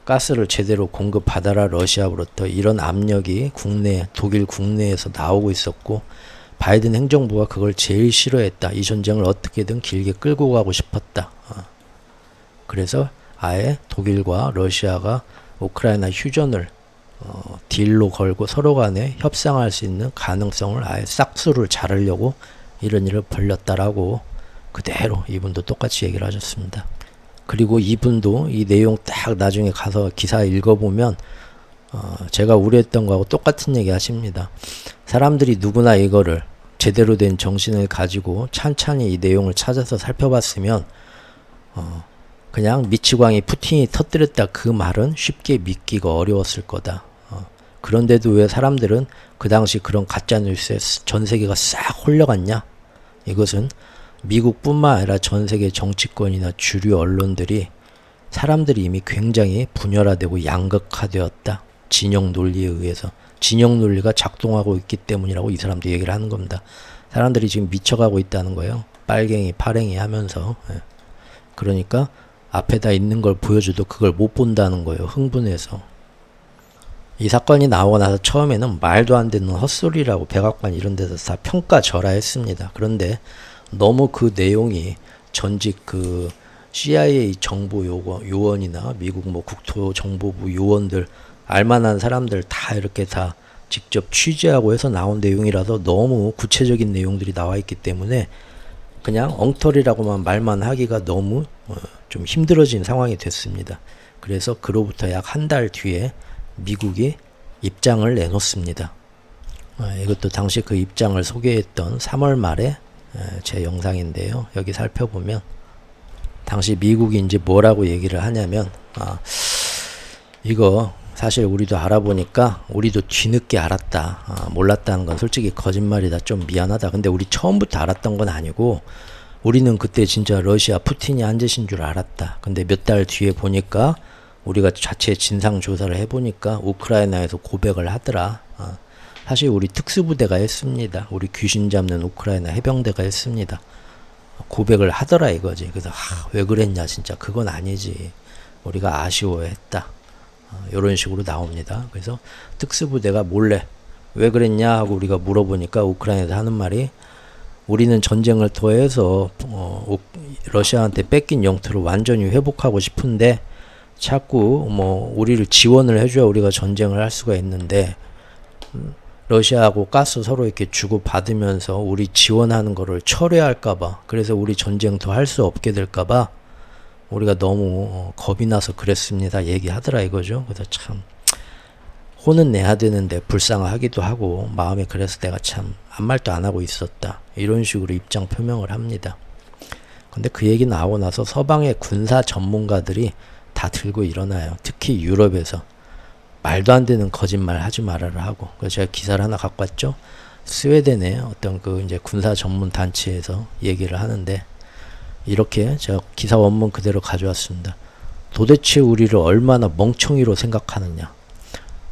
S1: 가스를 제대로 공급받아라 러시아로부터, 이런 압력이 독일 국내에서 나오고 있었고, 바이든 행정부가 그걸 제일 싫어했다. 이 전쟁을 어떻게든 길게 끌고 가고 싶었다. 그래서 아예 독일과 러시아가 우크라이나 휴전을 딜로 걸고 서로 간에 협상할 수 있는 가능성을 아예 싹수를 자르려고 이런 일을 벌였다라고 그대로 이분도 똑같이 얘기를 하셨습니다. 그리고 이분도 이 내용 딱 나중에 가서 기사 읽어보면 제가 우려했던 거하고 똑같은 얘기 하십니다. 사람들이 누구나 이거를 제대로 된 정신을 가지고 찬찬히 이 내용을 찾아서 살펴봤으면 그냥 미치광이 푸틴이 터뜨렸다 그 말은 쉽게 믿기가 어려웠을 거다. 그런데도 왜 사람들은 그 당시 그런 가짜뉴스에 전 세계가 싹 홀려갔냐? 이것은 미국뿐만 아니라 전 세계 정치권이나 주류 언론들이 사람들이 이미 굉장히 분열화되고 양극화되었다. 진영 논리에 의해서. 진영 논리가 작동하고 있기 때문이라고 이 사람도 얘기를 하는 겁니다. 사람들이 지금 미쳐가고 있다는 거예요. 빨갱이, 파랭이 하면서. 그러니까 앞에다 있는 걸 보여줘도 그걸 못 본다는 거예요. 흥분해서. 이 사건이 나오고 나서 처음에는 말도 안 되는 헛소리라고 백악관 이런 데서 다 평가절하했습니다. 그런데 너무 그 내용이 전직 그 CIA 정보 요원이나 미국 뭐 국토정보부 요원들, 알만한 사람들 다 이렇게 다 직접 취재하고 해서 나온 내용이라서 너무 구체적인 내용들이 나와 있기 때문에 그냥 엉터리라고만 말만 하기가 너무 좀 힘들어진 상황이 됐습니다. 그래서 그로부터 약 한 달 뒤에 미국이 입장을 내놓습니다. 이것도 당시 그 입장을 소개했던 3월 말에 제 영상인데요. 여기 살펴보면 당시 미국이 이제 뭐라고 얘기를 하냐면 이거 사실 우리도 알아보니까 우리도 뒤늦게 알았다. 몰랐다는 건 솔직히 거짓말이다. 좀 미안하다. 근데 우리 처음부터 알았던 건 아니고 우리는 그때 진짜 러시아 푸틴이 한 짓인 줄 알았다. 근데 몇 달 뒤에 보니까 우리가 자체 진상 조사를 해보니까 우크라이나에서 고백을 하더라. 사실 우리 특수부대가 했습니다. 우리 귀신 잡는 우크라이나 해병대가 했습니다. 고백을 하더라 이거지. 그래서 왜 그랬냐 진짜 그건 아니지. 우리가 아쉬워했다. 이런 식으로 나옵니다. 그래서 특수부대가 몰래 왜 그랬냐 하고 우리가 물어보니까 우크라이나에서 하는 말이 우리는 전쟁을 더해서 러시아한테 뺏긴 영토를 완전히 회복하고 싶은데 자꾸 뭐 우리를 지원을 해줘야 우리가 전쟁을 할 수가 있는데 러시아하고 가스 서로 이렇게 주고 받으면서 우리 지원하는 거를 철회할까봐, 그래서 우리 전쟁 더 할 수 없게 될까봐 우리가 너무 겁이 나서 그랬습니다. 얘기하더라 이거죠. 그래서 참 혼은 내야 되는데 불쌍하기도 하고 마음에 그래서 내가 참 아무 말도 안 하고 있었다. 이런 식으로 입장 표명을 합니다. 근데 그 얘기 나오고 나서 서방의 군사 전문가들이 다 들고 일어나요. 특히 유럽에서. 말도 안 되는 거짓말 하지 말아라 하고. 그래서 제가 기사를 하나 갖고 왔죠. 스웨덴의 어떤 그 이제 군사 전문 단체에서 얘기를 하는데 이렇게 제가 기사 원문 그대로 가져왔습니다. 도대체 우리를 얼마나 멍청이로 생각하느냐.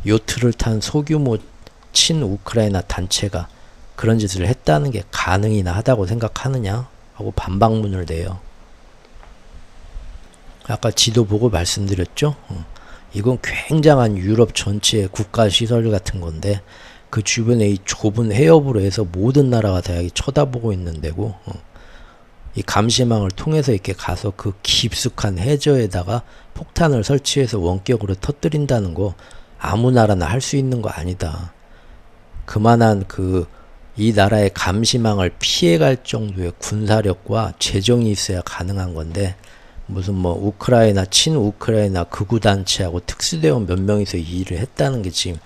S1: 요트를 탄 소규모 친 우크라이나 단체가 그런 짓을 했다는 게 가능이나 하다고 생각하느냐 하고 반박문을 내요. 아까 지도 보고 말씀드렸죠. 이건 굉장한 유럽 전체의 국가 시설 같은 건데 그 주변에 이 좁은 해협으로 해서 모든 나라가 다 여기 쳐다보고 있는 데고 이 감시망을 통해서 이렇게 가서 그 깊숙한 해저에다가 폭탄을 설치해서 원격으로 터뜨린다는 거 아무 나라나 할 수 있는 거 아니다. 그만한 이 나라의 감시망을 피해갈 정도의 군사력과 재정이 있어야 가능한 건데 무슨 뭐 우크라이나 친우크라이나 극우단체하고 특수대원 몇 명이서 이 일을 했다는 게 지금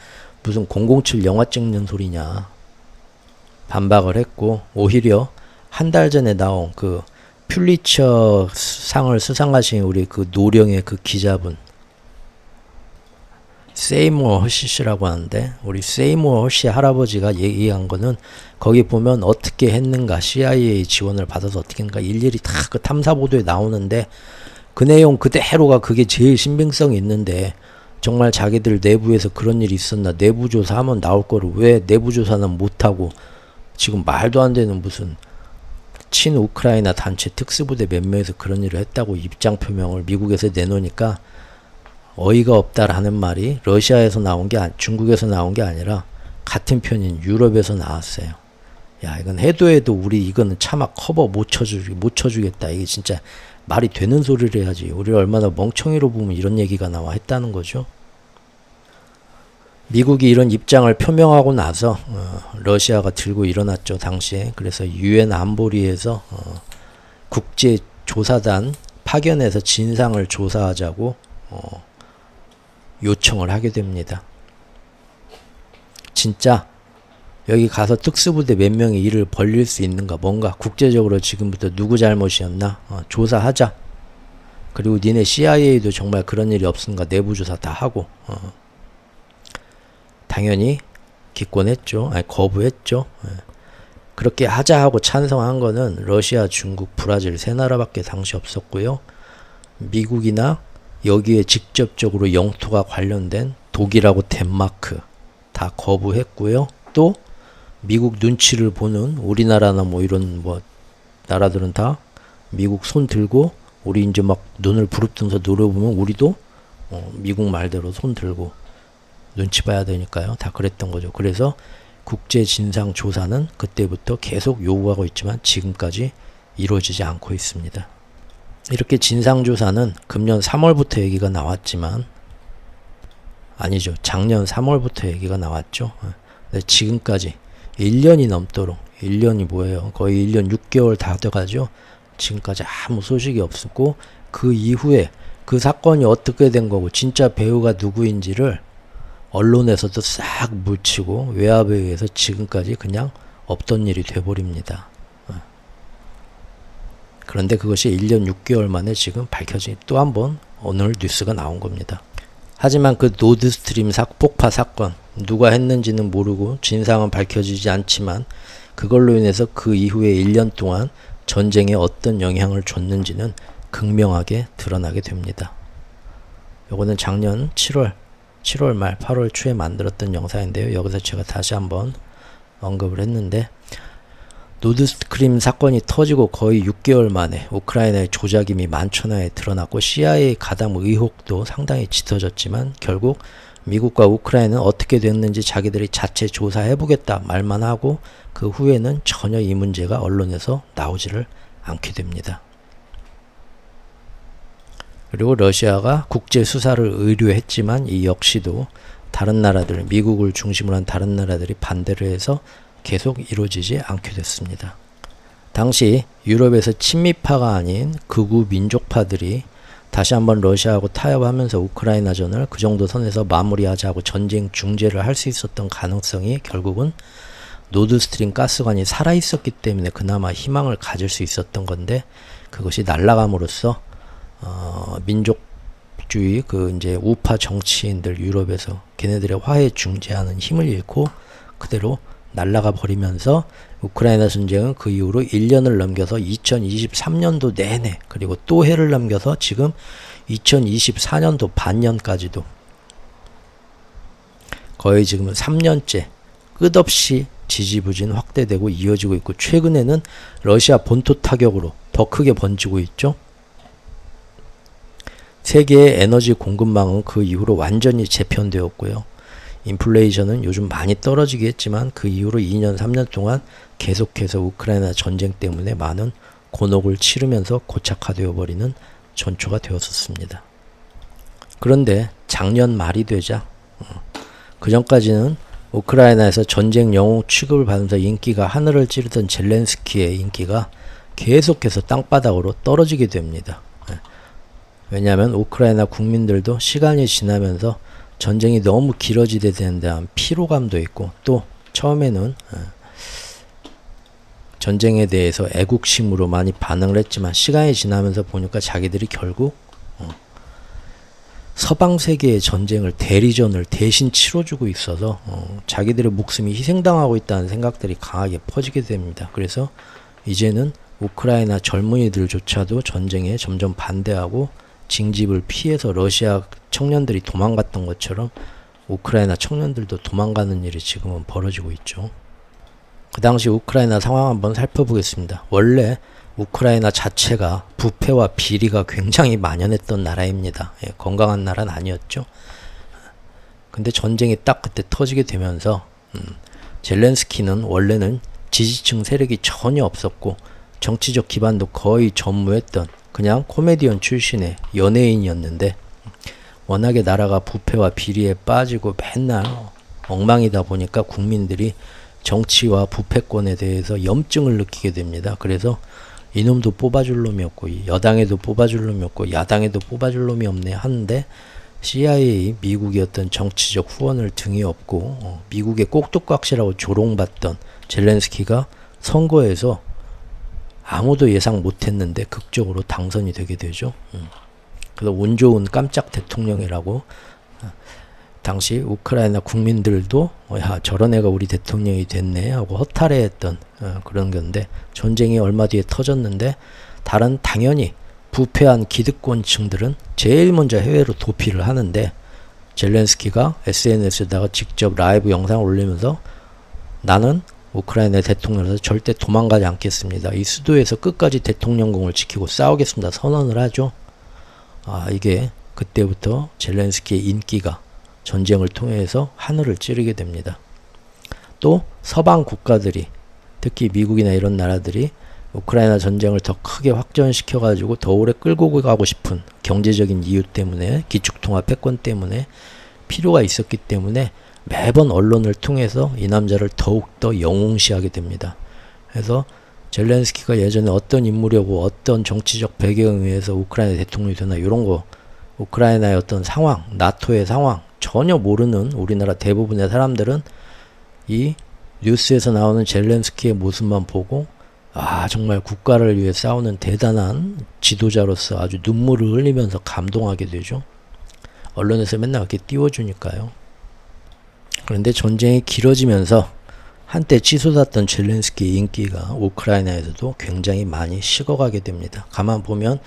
S1: 무슨 007 영화 찍는 소리냐 반박을 했고, 오히려 한 달 전에 나온 그 퓰리처 상을 수상하신 우리 그 노령의 그 기자분 세이머 허시라고 하는데, 우리 세이머 허시 할아버지가 얘기한 거는 거기 보면 어떻게 했는가, CIA 지원을 받아서 어떻게 했는가 일일이 다 그 탐사 보도에 나오는데, 그 내용 그대로가 그게 제일 신빙성이 있는데, 정말 자기들 내부에서 그런 일이 있었나, 내부 조사하면 나올 거를 왜 내부 조사는 못하고 지금 말도 안 되는 무슨 친 우크라이나 단체 특수부대 몇 명에서 그런 일을 했다고 입장 표명을 미국에서 내놓으니까 어이가 없다라는 말이 러시아에서 나온 게 중국에서 나온 게 아니라 같은 편인 유럽에서 나왔어요. 야, 이건 해도 우리 이거는 차마 커버 못 쳐주겠다. 이게 진짜 말이 되는 소리를 해야지. 우리를 얼마나 멍청이로 보면 이런 얘기가 나와 했다는 거죠. 미국이 이런 입장을 표명하고 나서 러시아가 들고 일어났죠, 당시에. 그래서 유엔 안보리에서 국제조사단 파견해서 진상을 조사하자고 요청을 하게 됩니다. 진짜 여기 가서 특수부대 몇 명이 일을 벌릴 수 있는가, 뭔가 국제적으로 지금부터 누구 잘못이었나 조사하자. 그리고 니네 CIA도 정말 그런 일이 없은가 내부조사 다 하고 당연히 기권했죠. 아니, 거부했죠. 그렇게 하자 하고 찬성한 거는 러시아, 중국, 브라질 세 나라밖에 당시 없었고요. 미국이나 여기에 직접적으로 영토가 관련된 독일하고 덴마크 다 거부했고요. 또 미국 눈치를 보는 우리나라나 뭐 이런 뭐 나라들은 다 미국 손 들고, 우리 이제 막 눈을 부릅뜨면서 노려보면 우리도 미국 말대로 손 들고 눈치 봐야 되니까요. 다 그랬던 거죠. 그래서 국제진상조사는 그때부터 계속 요구하고 있지만 지금까지 이루어지지 않고 있습니다. 이렇게 진상조사는 금년 3월부터 얘기가 나왔지만, 아니죠, 작년 3월부터 얘기가 나왔죠. 근데 지금까지 1년이 넘도록, 1년이 뭐예요? 거의 1년 6개월 다 돼가죠. 지금까지 아무 소식이 없었고, 그 이후에 그 사건이 어떻게 된 거고 진짜 배우가 누구인지를 언론에서도 싹 묻히고 외압에 의해서 지금까지 그냥 없던 일이 돼버립니다. 그런데 그것이 1년 6개월 만에 지금 밝혀진, 또 한 번 오늘 뉴스가 나온 겁니다. 하지만 그 노드스트림 폭파 사건 누가 했는지는 모르고 진상은 밝혀지지 않지만, 그걸로 인해서 그 이후에 1년 동안 전쟁에 어떤 영향을 줬는지는 극명하게 드러나게 됩니다. 요거는 작년 7월 말 8월 초에 만들었던 영상인데요. 여기서 제가 다시 한번 언급을 했는데, 노드스트림 사건이 터지고 거의 6개월 만에 우크라이나의 조작임이 만천하에 드러났고 CIA 가담 의혹도 상당히 짙어졌지만, 결국 미국과 우크라이나는 어떻게 됐는지 자기들이 자체 조사해보겠다 말만 하고 그 후에는 전혀 이 문제가 언론에서 나오지를 않게 됩니다. 그리고 러시아가 국제 수사를 의뢰했지만 이 역시도 다른 나라들, 미국을 중심으로 한 다른 나라들이 반대를 해서 계속 이루어지지 않게 됐습니다. 당시 유럽에서 친미파가 아닌 극우 민족파들이 다시 한번 러시아하고 타협하면서 우크라이나전을 그 정도 선에서 마무리하자고 전쟁 중재를 할 수 있었던 가능성이 결국은 노드스트림 가스관이 살아있었기 때문에 그나마 희망을 가질 수 있었던 건데, 그것이 날아감으로써 민족주의 그 이제 우파 정치인들 유럽에서 걔네들의 화해 중재하는 힘을 잃고 그대로 날아가 버리면서 우크라이나 전쟁은 그 이후로 1년을 넘겨서 2023년도 내내, 그리고 또 해를 넘겨서 지금 2024년도 반년까지도 거의 지금은 3년째 끝없이 지지부진 확대되고 이어지고 있고, 최근에는 러시아 본토 타격으로 더 크게 번지고 있죠. 세계의 에너지 공급망은 그 이후로 완전히 재편되었고요. 인플레이션은 요즘 많이 떨어지긴 했지만 그 이후로 2년 3년 동안 계속해서 우크라이나 전쟁 때문에 많은 곤혹을 치르면서 고착화되어 버리는 전초가 되었었습니다. 그런데 작년 말이 되자, 그 전까지는 우크라이나에서 전쟁 영웅 취급을 받으면서 인기가 하늘을 찌르던 젤렌스키의 인기가 계속해서 땅바닥으로 떨어지게 됩니다. 왜냐하면 우크라이나 국민들도 시간이 지나면서 전쟁이 너무 길어지게 되는 대한 피로감도 있고, 또 처음에는 전쟁에 대해서 애국심으로 많이 반응을 했지만 시간이 지나면서 보니까 자기들이 결국 서방 세계의 전쟁을 대리전을 대신 치러주고 있어서 자기들의 목숨이 희생당하고 있다는 생각들이 강하게 퍼지게 됩니다. 그래서 이제는 우크라이나 젊은이들조차도 전쟁에 점점 반대하고 징집을 피해서 러시아 청년들이 도망갔던 것처럼 우크라이나 청년들도 도망가는 일이 지금은 벌어지고 있죠. 그 당시 우크라이나 상황 한번 살펴보겠습니다. 원래 우크라이나 자체가 부패와 비리가 굉장히 만연했던 나라입니다. 예, 건강한 나라는 아니었죠. 근데 전쟁이 딱 그때 터지게 되면서 젤렌스키는 원래는 지지층 세력이 전혀 없었고 정치적 기반도 거의 전무했던 그냥 코미디언 출신의 연예인이었는데 워낙에 나라가 부패와 비리에 빠지고 맨날 엉망이다 보니까 국민들이 정치와 부패권에 대해서 염증을 느끼게 됩니다. 그래서 이놈도 뽑아줄 놈이 없고 여당에도 뽑아줄 놈이 없고 야당에도 뽑아줄 놈이 없네 하는데 CIA 미국의 어떤 정치적 후원을 등에 업고 미국의 꼭두각시라고 조롱받던 젤렌스키가 선거에서 아무도 예상 못했는데 극적으로 당선이 되게 되죠. 그래서 운 좋은 깜짝 대통령이라고 당시 우크라이나 국민들도 야 저런 애가 우리 대통령이 됐네 하고 허탈해했던 그런 건데 전쟁이 얼마 뒤에 터졌는데 다른 당연히 부패한 기득권층들은 제일 먼저 해외로 도피를 하는데 젤렌스키가 SNS에다가 직접 라이브 영상을 올리면서 나는 우크라이나 대통령으로서 절대 도망가지 않겠습니다. 이 수도에서 끝까지 대통령궁을 지키고 싸우겠습니다. 선언을 하죠. 이게 그때부터 젤렌스키의 인기가 전쟁을 통해서 하늘을 찌르게 됩니다. 또 서방 국가들이 특히 미국이나 이런 나라들이 우크라이나 전쟁을 더 크게 확전시켜 가지고 더 오래 끌고 가고 싶은 경제적인 이유 때문에 기축통화 패권 때문에 필요가 있었기 때문에 매번 언론을 통해서 이 남자를 더욱더 영웅시하게 됩니다. 그래서 젤렌스키가 예전에 어떤 인물이고 어떤 정치적 배경에 의해서 우크라이나 대통령이 되나 이런 거 우크라이나의 어떤 상황, 나토의 상황 전혀 모르는 우리나라 대부분의 사람들은 이 뉴스에서 나오는 젤렌스키의 모습만 보고 정말 국가를 위해 싸우는 대단한 지도자로서 아주 눈물을 흘리면서 감동하게 되죠. 언론에서 맨날 이렇게 띄워주니까요. 그런데 전쟁이 길어지면서 한때 치솟았던 젤렌스키의 인기가 우크라이나에서도 굉장히 많이 식어가게 됩니다. 가만 보면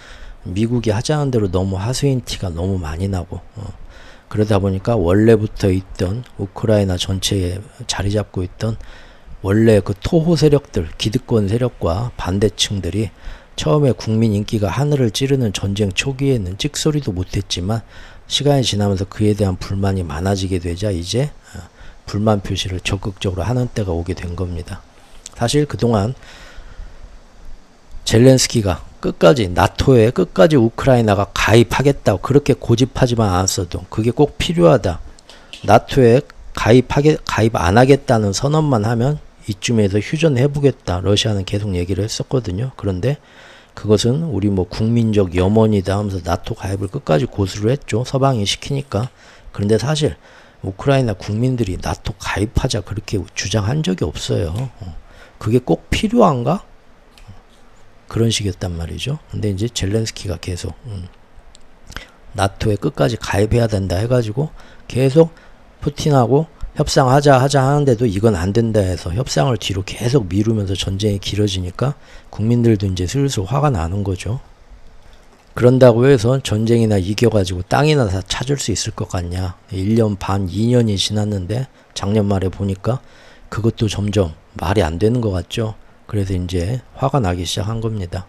S1: 미국이 하자는 대로 너무 하수인 티가 너무 많이 나고 그러다 보니까 원래부터 있던 우크라이나 전체에 자리 잡고 있던 원래 그 토호 세력들, 기득권 세력과 반대층들이 처음에 국민 인기가 하늘을 찌르는 전쟁 초기에는 찍소리도 못했지만 시간이 지나면서 그에 대한 불만이 많아지게 되자 이제 불만 표시를 적극적으로 하는 때가 오게 된 겁니다. 사실 그동안 젤렌스키가 끝까지 나토에 끝까지 우크라이나가 가입하겠다고 그렇게 고집하지만 않았어도 그게 꼭 필요하다. 나토에 가입 안 하겠다는 선언만 하면 이쯤에서 휴전해보겠다. 러시아는 계속 얘기를 했었거든요. 그런데 그것은 우리 국민적 염원이다 하면서 나토 가입을 끝까지 고수를 했죠. 서방이 시키니까. 그런데 사실 우크라이나 국민들이 나토 가입하자 그렇게 주장한 적이 없어요. 그게 꼭 필요한가? 그런 식이었단 말이죠. 근데 이제 젤렌스키가 계속 나토에 끝까지 가입해야 된다 해가지고 계속 푸틴하고 협상하자 하는데도 이건 안 된다 해서 협상을 뒤로 계속 미루면서 전쟁이 길어지니까 국민들도 이제 슬슬 화가 나는 거죠. 그런다고 해서 전쟁이나 이겨가지고 땅이나 다 찾을 수 있을 것 같냐. 1년 반, 2년이 지났는데 작년 말에 보니까 그것도 점점 말이 안 되는 것 같죠. 그래서 이제 화가 나기 시작한 겁니다.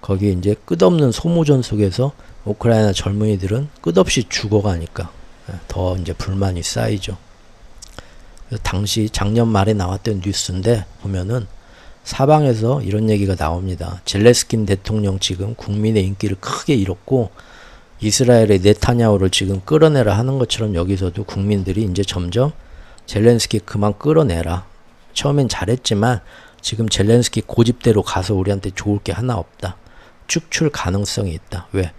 S1: 거기에 이제 끝없는 소모전 속에서 우크라이나 젊은이들은 끝없이 죽어가니까 더 이제 불만이 쌓이죠. 당시 작년 말에 나왔던 뉴스인데 보면은 사방에서 이런 얘기가 나옵니다. 젤렌스키 대통령 지금 국민의 인기를 크게 잃었고 이스라엘의 네타냐후를 지금 끌어내라 하는 것처럼 여기서도 국민들이 이제 점점 젤렌스키 그만 끌어내라. 처음엔 잘했지만 지금 젤렌스키 고집대로 가서 우리한테 좋을 게 하나 없다. 축출 가능성이 있다. 왜?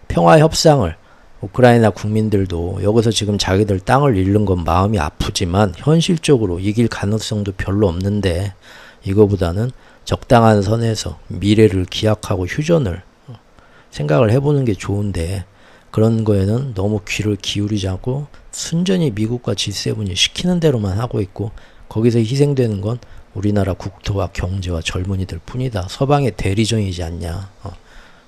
S1: 평화 협상을 우크라이나 국민들도 여기서 지금 자기들 땅을 잃는 건 마음이 아프지만 현실적으로 이길 가능성도 별로 없는데 이거보다는 적당한 선에서 미래를 기약하고 휴전을 생각을 해보는 게 좋은데, 그런 거에는 너무 귀를 기울이지 않고 순전히 미국과 G7이 시키는 대로만 하고 있고, 거기서 희생되는 건 우리나라 국토와 경제와 젊은이들 뿐이다. 서방의 대리종이지 않냐.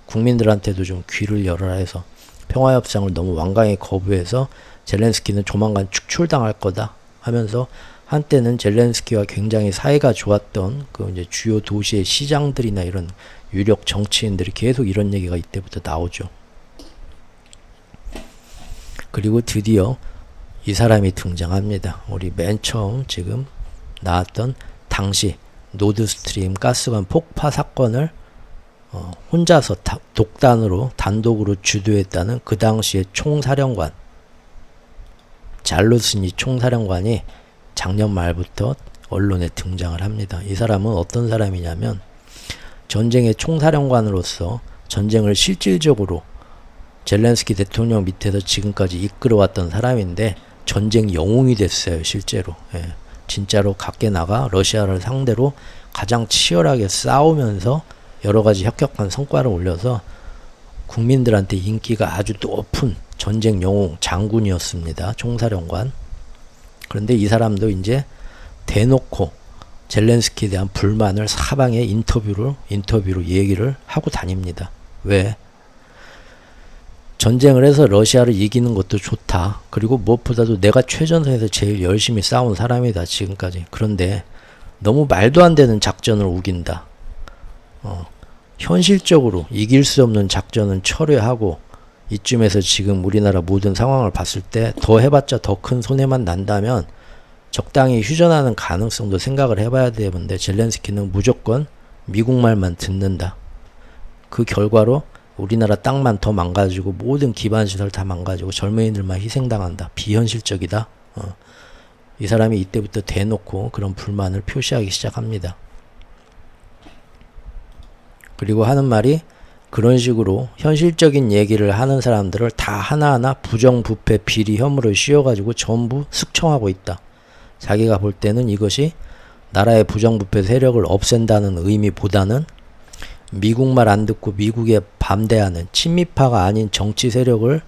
S1: 국민들한테도 좀 귀를 열어라 해서 평화협상을 너무 완강히 거부해서 젤렌스키는 조만간 축출당할 거다 하면서, 한때는 젤렌스키와 굉장히 사이가 좋았던 그 이제 주요 도시의 시장들이나 이런 유력 정치인들이 계속 이런 얘기가 이때부터 나오죠. 그리고 드디어 이 사람이 등장합니다. 우리 맨 처음 지금 나왔던 당시 노드스트림 가스관 폭파 사건을 혼자서 독단으로 단독으로 주도했다는 그 당시의 총사령관, 잘루스니 총사령관이 작년 말부터 언론에 등장을 합니다. 이 사람은 어떤 사람이냐면 전쟁의 총사령관으로서 전쟁을 실질적으로 젤렌스키 대통령 밑에서 지금까지 이끌어왔던 사람인데, 전쟁 영웅이 됐어요. 실제로. 예. 진짜로 밖에 나가 러시아를 상대로 가장 치열하게 싸우면서 여러가지 혁혁한 성과를 올려서 국민들한테 인기가 아주 높은 전쟁 영웅 장군이었습니다. 총사령관. 그런데 이 사람도 이제 대놓고 젤렌스키에 대한 불만을 사방에 인터뷰로 얘기를 하고 다닙니다. 왜? 전쟁을 해서 러시아를 이기는 것도 좋다. 그리고 무엇보다도 내가 최전선에서 제일 열심히 싸운 사람이다. 지금까지. 그런데 너무 말도 안 되는 작전을 우긴다. 현실적으로 이길 수 없는 작전은 철회하고, 이쯤에서 지금 우리나라 모든 상황을 봤을 때 더 해봤자 더 큰 손해만 난다면 적당히 휴전하는 가능성도 생각을 해봐야 되는데, 젤렌스키는 무조건 미국 말만 듣는다. 그 결과로 우리나라 땅만 더 망가지고 모든 기반시설 다 망가지고 젊은이들만 희생당한다. 비현실적이다. 이 사람이 이때부터 대놓고 그런 불만을 표시하기 시작합니다. 그리고 하는 말이, 그런 식으로 현실적인 얘기를 하는 사람들을 다 하나하나 부정부패 비리 혐의를 씌워가지고 전부 숙청하고 있다. 자기가 볼 때는 이것이 나라의 부정부패 세력을 없앤다는 의미보다는 미국 말 안 듣고 미국에 반대하는 친미파가 아닌 정치 세력을,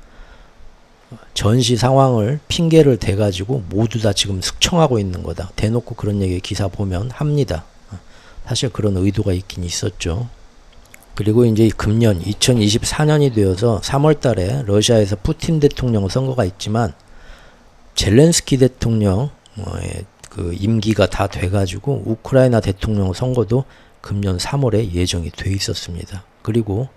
S1: 전시 상황을 핑계를 대가지고 모두 다 지금 숙청하고 있는 거다. 대놓고 그런 얘기 기사 보면 합니다. 사실 그런 의도가 있긴 있었죠. 그리고 이제 금년 2024년이 되어서 3월 달에 러시아에서 푸틴 대통령 선거가 있지만, 젤렌스키 대통령의 그 임기가 다 돼가지고 우크라이나 대통령 선거도 금년 3월에 예정이 돼 있었습니다. 그리고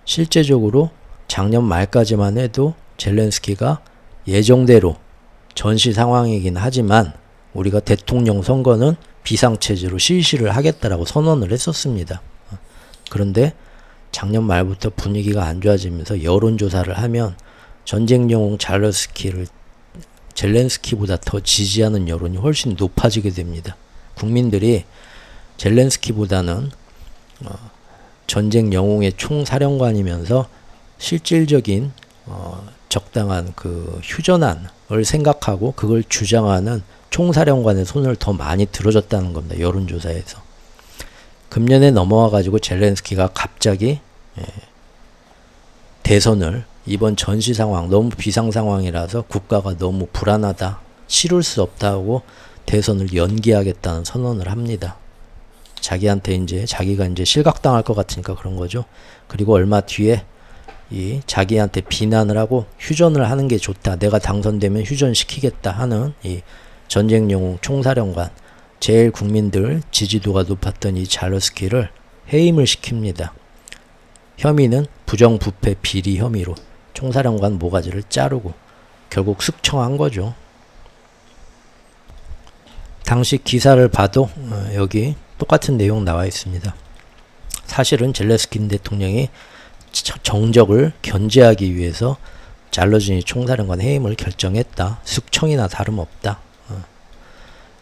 S1: 실제적으로 작년 말까지만 해도 젤렌스키가 예정대로 전시 상황이긴 하지만 우리가 대통령 선거는 비상체제로 실시를 하겠다라고 선언을 했었습니다. 그런데 작년 말부터 분위기가 안 좋아지면서 여론조사를 하면 전쟁 영웅 젤렌스키보다 더 지지하는 여론이 훨씬 높아지게 됩니다. 국민들이 젤렌스키보다는 전쟁 영웅의 총사령관이면서 실질적인 적당한 그 휴전안을 생각하고 그걸 주장하는 총사령관의 손을 더 많이 들어줬다는 겁니다. 여론조사에서. 금년에 넘어와 가지고 젤렌스키가 갑자기 대선을, 이번 전시 상황 너무 비상 상황이라서 국가가 너무 불안하다, 치룰 수 없다고 대선을 연기하겠다는 선언을 합니다. 자기한테 자기가 실각당할 것 같으니까 그런 거죠. 그리고 얼마 뒤에 이 자기한테 비난을 하고 휴전을 하는 게 좋다, 내가 당선되면 휴전시키겠다 하는 이 전쟁 영웅 총사령관, 제일 국민들 지지도가 높았던 이 잘루스키를 해임을 시킵니다. 혐의는 부정부패 비리 혐의로 총사령관 모가지를 자르고 결국 숙청한 거죠. 당시 기사를 봐도 여기 똑같은 내용 나와 있습니다. 사실은 젤렌스키 대통령이 정적을 견제하기 위해서 잘루즈니 총사령관 해임을 결정했다. 숙청이나 다름없다.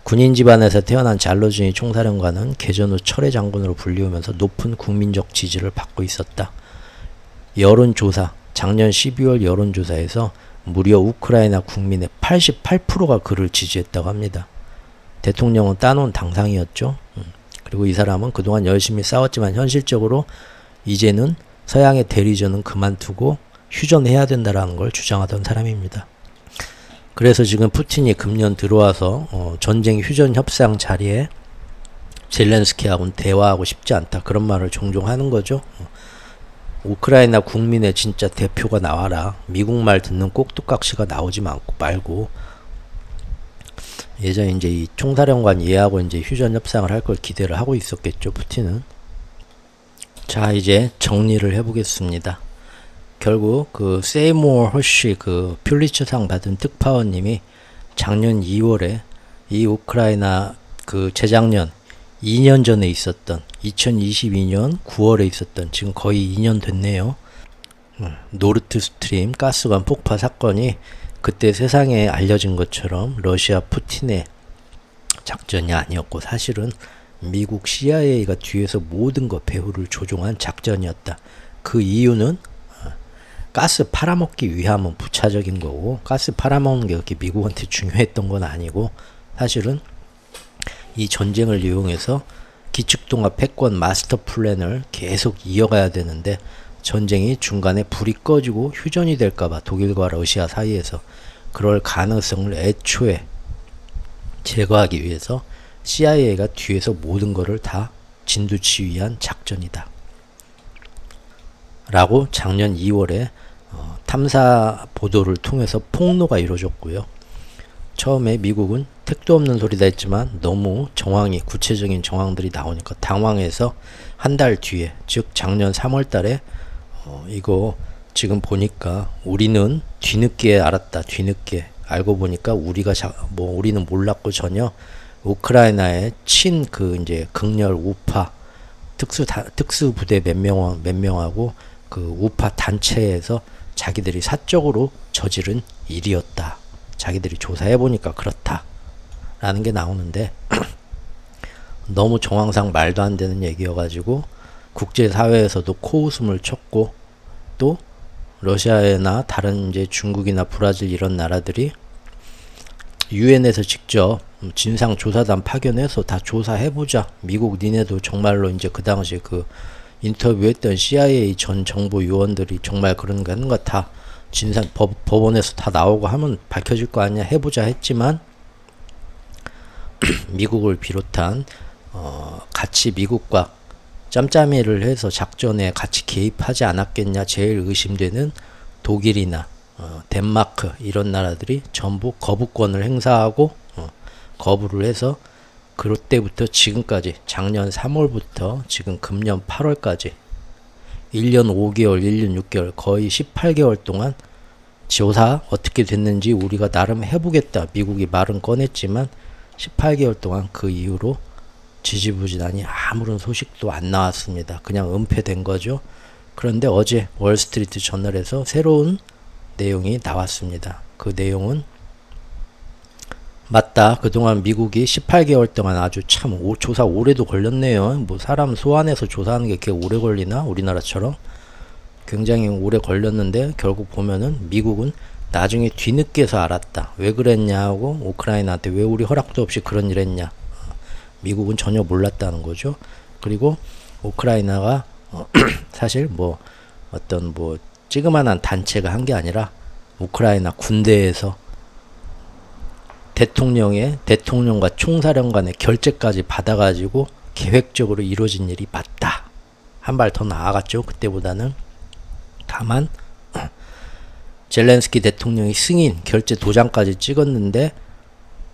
S1: 군인 집안에서 태어난 잘루즈니 총사령관은 개전 후 철회 장군으로 불리우면서 높은 국민적 지지를 받고 있었다. 여론조사, 작년 12월 여론조사에서 무려 우크라이나 국민의 88%가 그를 지지했다고 합니다. 대통령은 따놓은 당상이었죠. 그리고 이 사람은 그동안 열심히 싸웠지만 현실적으로 이제는 서양의 대리전은 그만두고 휴전해야 된다라는 걸 주장하던 사람입니다. 그래서 지금 푸틴이 금년 들어와서 전쟁 휴전 협상 자리에 젤렌스키하고는 대화하고 싶지 않다, 그런 말을 종종 하는 거죠. 우크라이나 국민의 진짜 대표가 나와라. 미국 말 듣는 꼭두각시가 나오지 말고 예전에 이제 이 총사령관 얘하고 이제 휴전 협상을 할 걸 기대를 하고 있었겠죠, 푸틴은. 자, 이제 정리를 해보겠습니다. 결국 그 세이모어 허쉬 그 퓰리처상 받은 특파원님이 작년 2월에 이 우크라이나 그 재작년 2년 전에 있었던 2022년 9월에 있었던, 지금 거의 2년 됐네요. 노르트 스트림 가스관 폭파 사건이 그때 세상에 알려진 것처럼 러시아 푸틴의 작전이 아니었고 사실은 미국 CIA가 뒤에서 모든 것 배후를 조종한 작전이었다. 그 이유는 가스 팔아먹기 위함은 부차적인 거고, 가스 팔아먹는 게 그렇게 미국한테 중요했던 건 아니고, 사실은 이 전쟁을 이용해서 기축통합 패권 마스터 플랜을 계속 이어가야 되는데 전쟁이 중간에 불이 꺼지고 휴전이 될까봐 독일과 러시아 사이에서 그럴 가능성을 애초에 제거하기 위해서 CIA가 뒤에서 모든 것을 다 진두치위한 작전이다 라고 작년 2월에 탐사 보도를 통해서 폭로가 이루어졌고요. 처음에 미국은 택도 없는 소리다 했지만 너무 정황이, 구체적인 정황들이 나오니까 당황해서 한 달 뒤에, 즉 작년 3월 달에 이거 지금 보니까 우리는 뒤늦게 알았다. 뒤늦게 알고 보니까 우리는 몰랐고 전혀 우크라이나의 그 이제 극렬 우파 특수부대 몇 명하고 그 우파 단체에서 자기들이 사적으로 저지른 일이었다. 자기들이 조사해보니까 그렇다 라는 게 나오는데 너무 정황상 말도 안 되는 얘기여가지고 국제사회에서도 코웃음을 쳤고, 또 러시아나 다른 이제 중국이나 브라질 이런 나라들이 유엔에서 직접 진상조사단 파견해서 다 조사해보자. 미국 니네도 정말로 이제 그 당시 그 인터뷰했던 CIA 전 정보 요원들이 정말 그런 거 하는 거 다 법원에서 다 나오고 하면 밝혀질 거 아니야, 해보자 했지만 미국을 비롯한 같이 미국과 짬짬이를 해서 작전에 같이 개입하지 않았겠냐 제일 의심되는 독일이나 덴마크 이런 나라들이 전부 거부권을 행사하고 거부를 해서 그때부터 지금까지 작년 3월부터 지금 금년 8월까지 1년 5개월, 1년 6개월, 거의 18개월 동안 조사 어떻게 됐는지 우리가 나름 해보겠다. 미국이 말은 꺼냈지만 18개월 동안 그 이후로 지지부진하니 아무런 소식도 안 나왔습니다. 그냥 은폐된 거죠. 그런데 어제 월스트리트 저널에서 새로운 내용이 나왔습니다. 그 내용은 맞다. 그동안 미국이 18개월 동안 아주 참 조사 오래도 걸렸네요. 뭐 사람 소환해서 조사하는 게 그렇게 오래 걸리나? 우리나라처럼 굉장히 오래 걸렸는데 결국 보면은 미국은 나중에 뒤늦게서 알았다. 왜 그랬냐 하고 우크라이나한테 왜 우리 허락도 없이 그런 일 했냐. 미국은 전혀 몰랐다는 거죠. 그리고 우크라이나가 사실 뭐 어떤 뭐 찌그만한 단체가 한 게 아니라 우크라이나 군대에서 대통령과 총사령관의 결재까지 받아가지고 계획적으로 이루어진 일이 맞다. 한 발 더 나아갔죠. 그때보다는. 다만 젤렌스키 대통령이 승인 결재 도장까지 찍었는데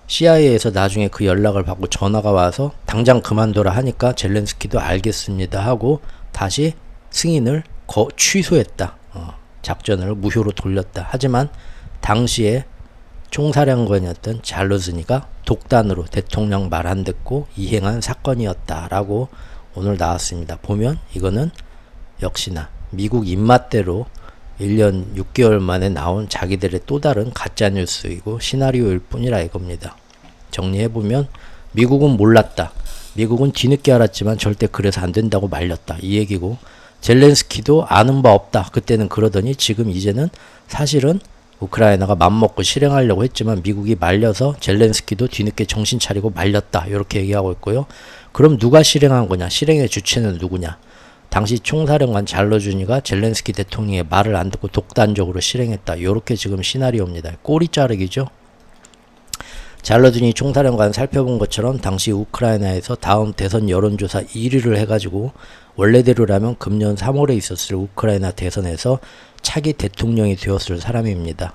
S1: CIA에서 나중에 그 연락을 받고 전화가 와서 당장 그만둬라 하니까 젤렌스키도 알겠습니다 하고 다시 승인을 취소했다. 작전을 무효로 돌렸다. 하지만 당시에 총사령관이었던 잘루즈니가 독단으로 대통령 말 안 듣고 이행한 사건이었다라고 오늘 나왔습니다. 보면 이거는 역시나 미국 입맛대로 1년 6개월 만에 나온 자기들의 또 다른 가짜뉴스이고 시나리오일 뿐이라 이겁니다. 정리해보면 미국은 몰랐다. 미국은 뒤늦게 알았지만 절대 그래서 안 된다고 말렸다. 이 얘기고 젤렌스키도 아는 바 없다. 그때는 그러더니 지금 이제는 사실은 우크라이나가 맘먹고 실행하려고 했지만 미국이 말려서 젤렌스키도 뒤늦게 정신 차리고 말렸다. 이렇게 얘기하고 있고요. 그럼 누가 실행한 거냐? 실행의 주체는 누구냐? 당시 총사령관 잘러주니가 젤렌스키 대통령의 말을 안 듣고 독단적으로 실행했다. 이렇게 지금 시나리오입니다. 꼬리 자르기죠. 잘러주니 총사령관 살펴본 것처럼 당시 우크라이나에서 다음 대선 여론조사 1위를 해가지고 원래대로라면 금년 3월에 있었을 우크라이나 대선에서 차기 대통령이 되었을 사람입니다.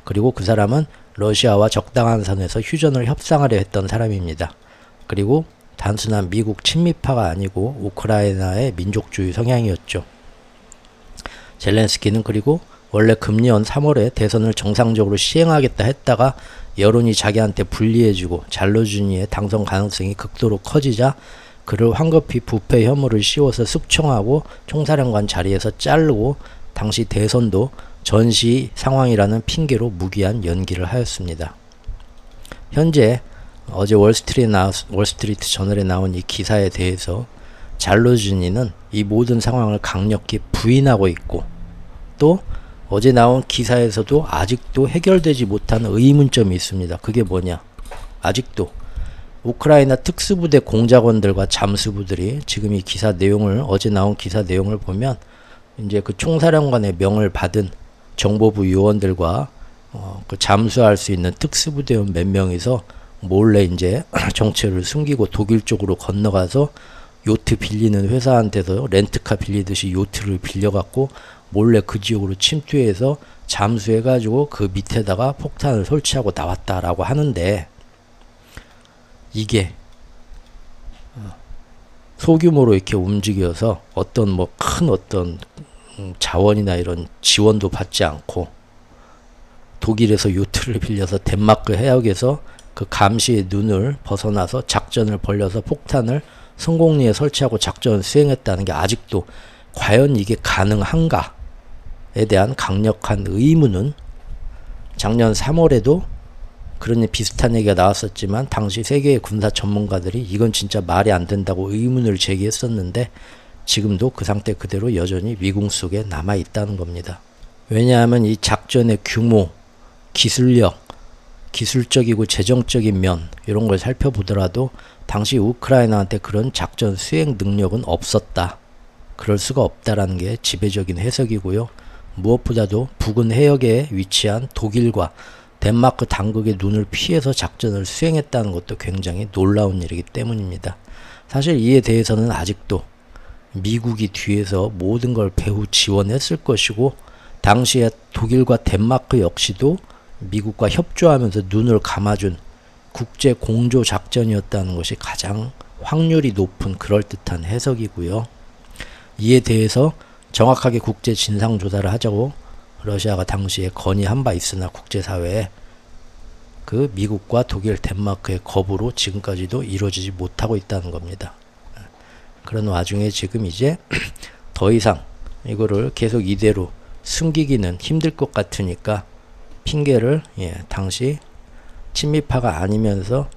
S1: 그리고 그 사람은 러시아와 적당한 선에서 휴전을 협상하려 했던 사람입니다. 그리고 단순한 미국 친미파가 아니고 우크라이나의 민족주의 성향이었죠. 젤렌스키는 그리고 원래 금년 3월에 대선을 정상적으로 시행하겠다 했다가 여론이 자기한테 불리해지고 잘러주니의 당선 가능성이 극도로 커지자 그를 황급히 부패 혐의를 씌워서 숙청하고 총사령관 자리에서 자르고 당시 대선도 전시 상황이라는 핑계로 무기한 연기를 하였습니다. 현재 어제 월스트리트 저널에 나온 이 기사에 대해서 잘러주니는 이 모든 상황을 강력히 부인하고 있고 또 어제 나온 기사에서도 아직도 해결되지 못한 의문점이 있습니다. 그게 뭐냐? 아직도 우크라이나 특수부대 공작원들과 잠수부들이 지금 이 기사 내용을 어제 나온 기사 내용을 보면 이제 그 총사령관의 명을 받은 정보부 요원들과 그 잠수할 수 있는 특수부대원 몇 명이서 몰래 이제 정체를 숨기고 독일 쪽으로 건너가서 요트 빌리는 회사한테서 렌트카 빌리듯이 요트를 빌려갖고 몰래 그 지역으로 침투해서 잠수해가지고 그 밑에다가 폭탄을 설치하고 나왔다라고 하는데 이게 소규모로 이렇게 움직여서 어떤 뭐 큰 어떤 자원이나 이런 지원도 받지 않고 독일에서 요트를 빌려서 덴마크 해역에서 그 감시의 눈을 벗어나서 작전을 벌려서 폭탄을 성공리에 설치하고 작전을 수행했다는 게 아직도 과연 이게 가능한가에 대한 강력한 의문은 작년 3월에도 그런 비슷한 얘기가 나왔었지만 당시 세계의 군사 전문가들이 이건 진짜 말이 안 된다고 의문을 제기했었는데 지금도 그 상태 그대로 여전히 미궁 속에 남아 있다는 겁니다. 왜냐하면 이 작전의 규모, 기술력, 기술적이고 재정적인 면 이런 걸 살펴보더라도 당시 우크라이나한테 그런 작전 수행 능력은 없었다. 그럴 수가 없다라는 게 지배적인 해석이고요. 무엇보다도 부근 해역에 위치한 독일과 덴마크 당국의 눈을 피해서 작전을 수행했다는 것도 굉장히 놀라운 일이기 때문입니다. 사실 이에 대해서는 아직도 미국이 뒤에서 모든 걸 배후 지원했을 것이고 당시에 독일과 덴마크 역시도 미국과 협조하면서 눈을 감아준 국제 공조 작전이었다는 것이 가장 확률이 높은 그럴듯한 해석이고요. 이에 대해서 정확하게 국제 진상 조사를 하자고 러시아가 당시에 건의한 바 있으나 국제사회에 그 미국과 독일, 덴마크의 거부로 지금까지도 이루어지지 못하고 있다는 겁니다. 그런 와중에 지금 이제 더 이상 이거를 계속 이대로 숨기기는 힘들 것 같으니까 핑계를 당시 친미파가 아니면서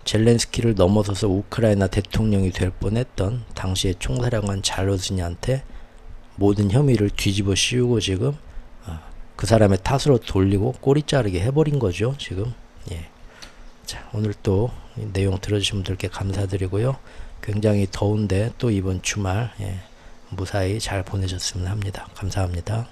S1: 젤렌스키를 넘어서서 우크라이나 대통령이 될 뻔했던 당시의 총사령관 잘러즈니한테 모든 혐의를 뒤집어 씌우고 지금 그 사람의 탓으로 돌리고 꼬리 자르게 해버린 거죠. 지금. 자, 오늘 또 내용 들어주신 분들께 감사드리고요. 굉장히 더운데 또 이번 주말 무사히 잘 보내셨으면 합니다. 감사합니다.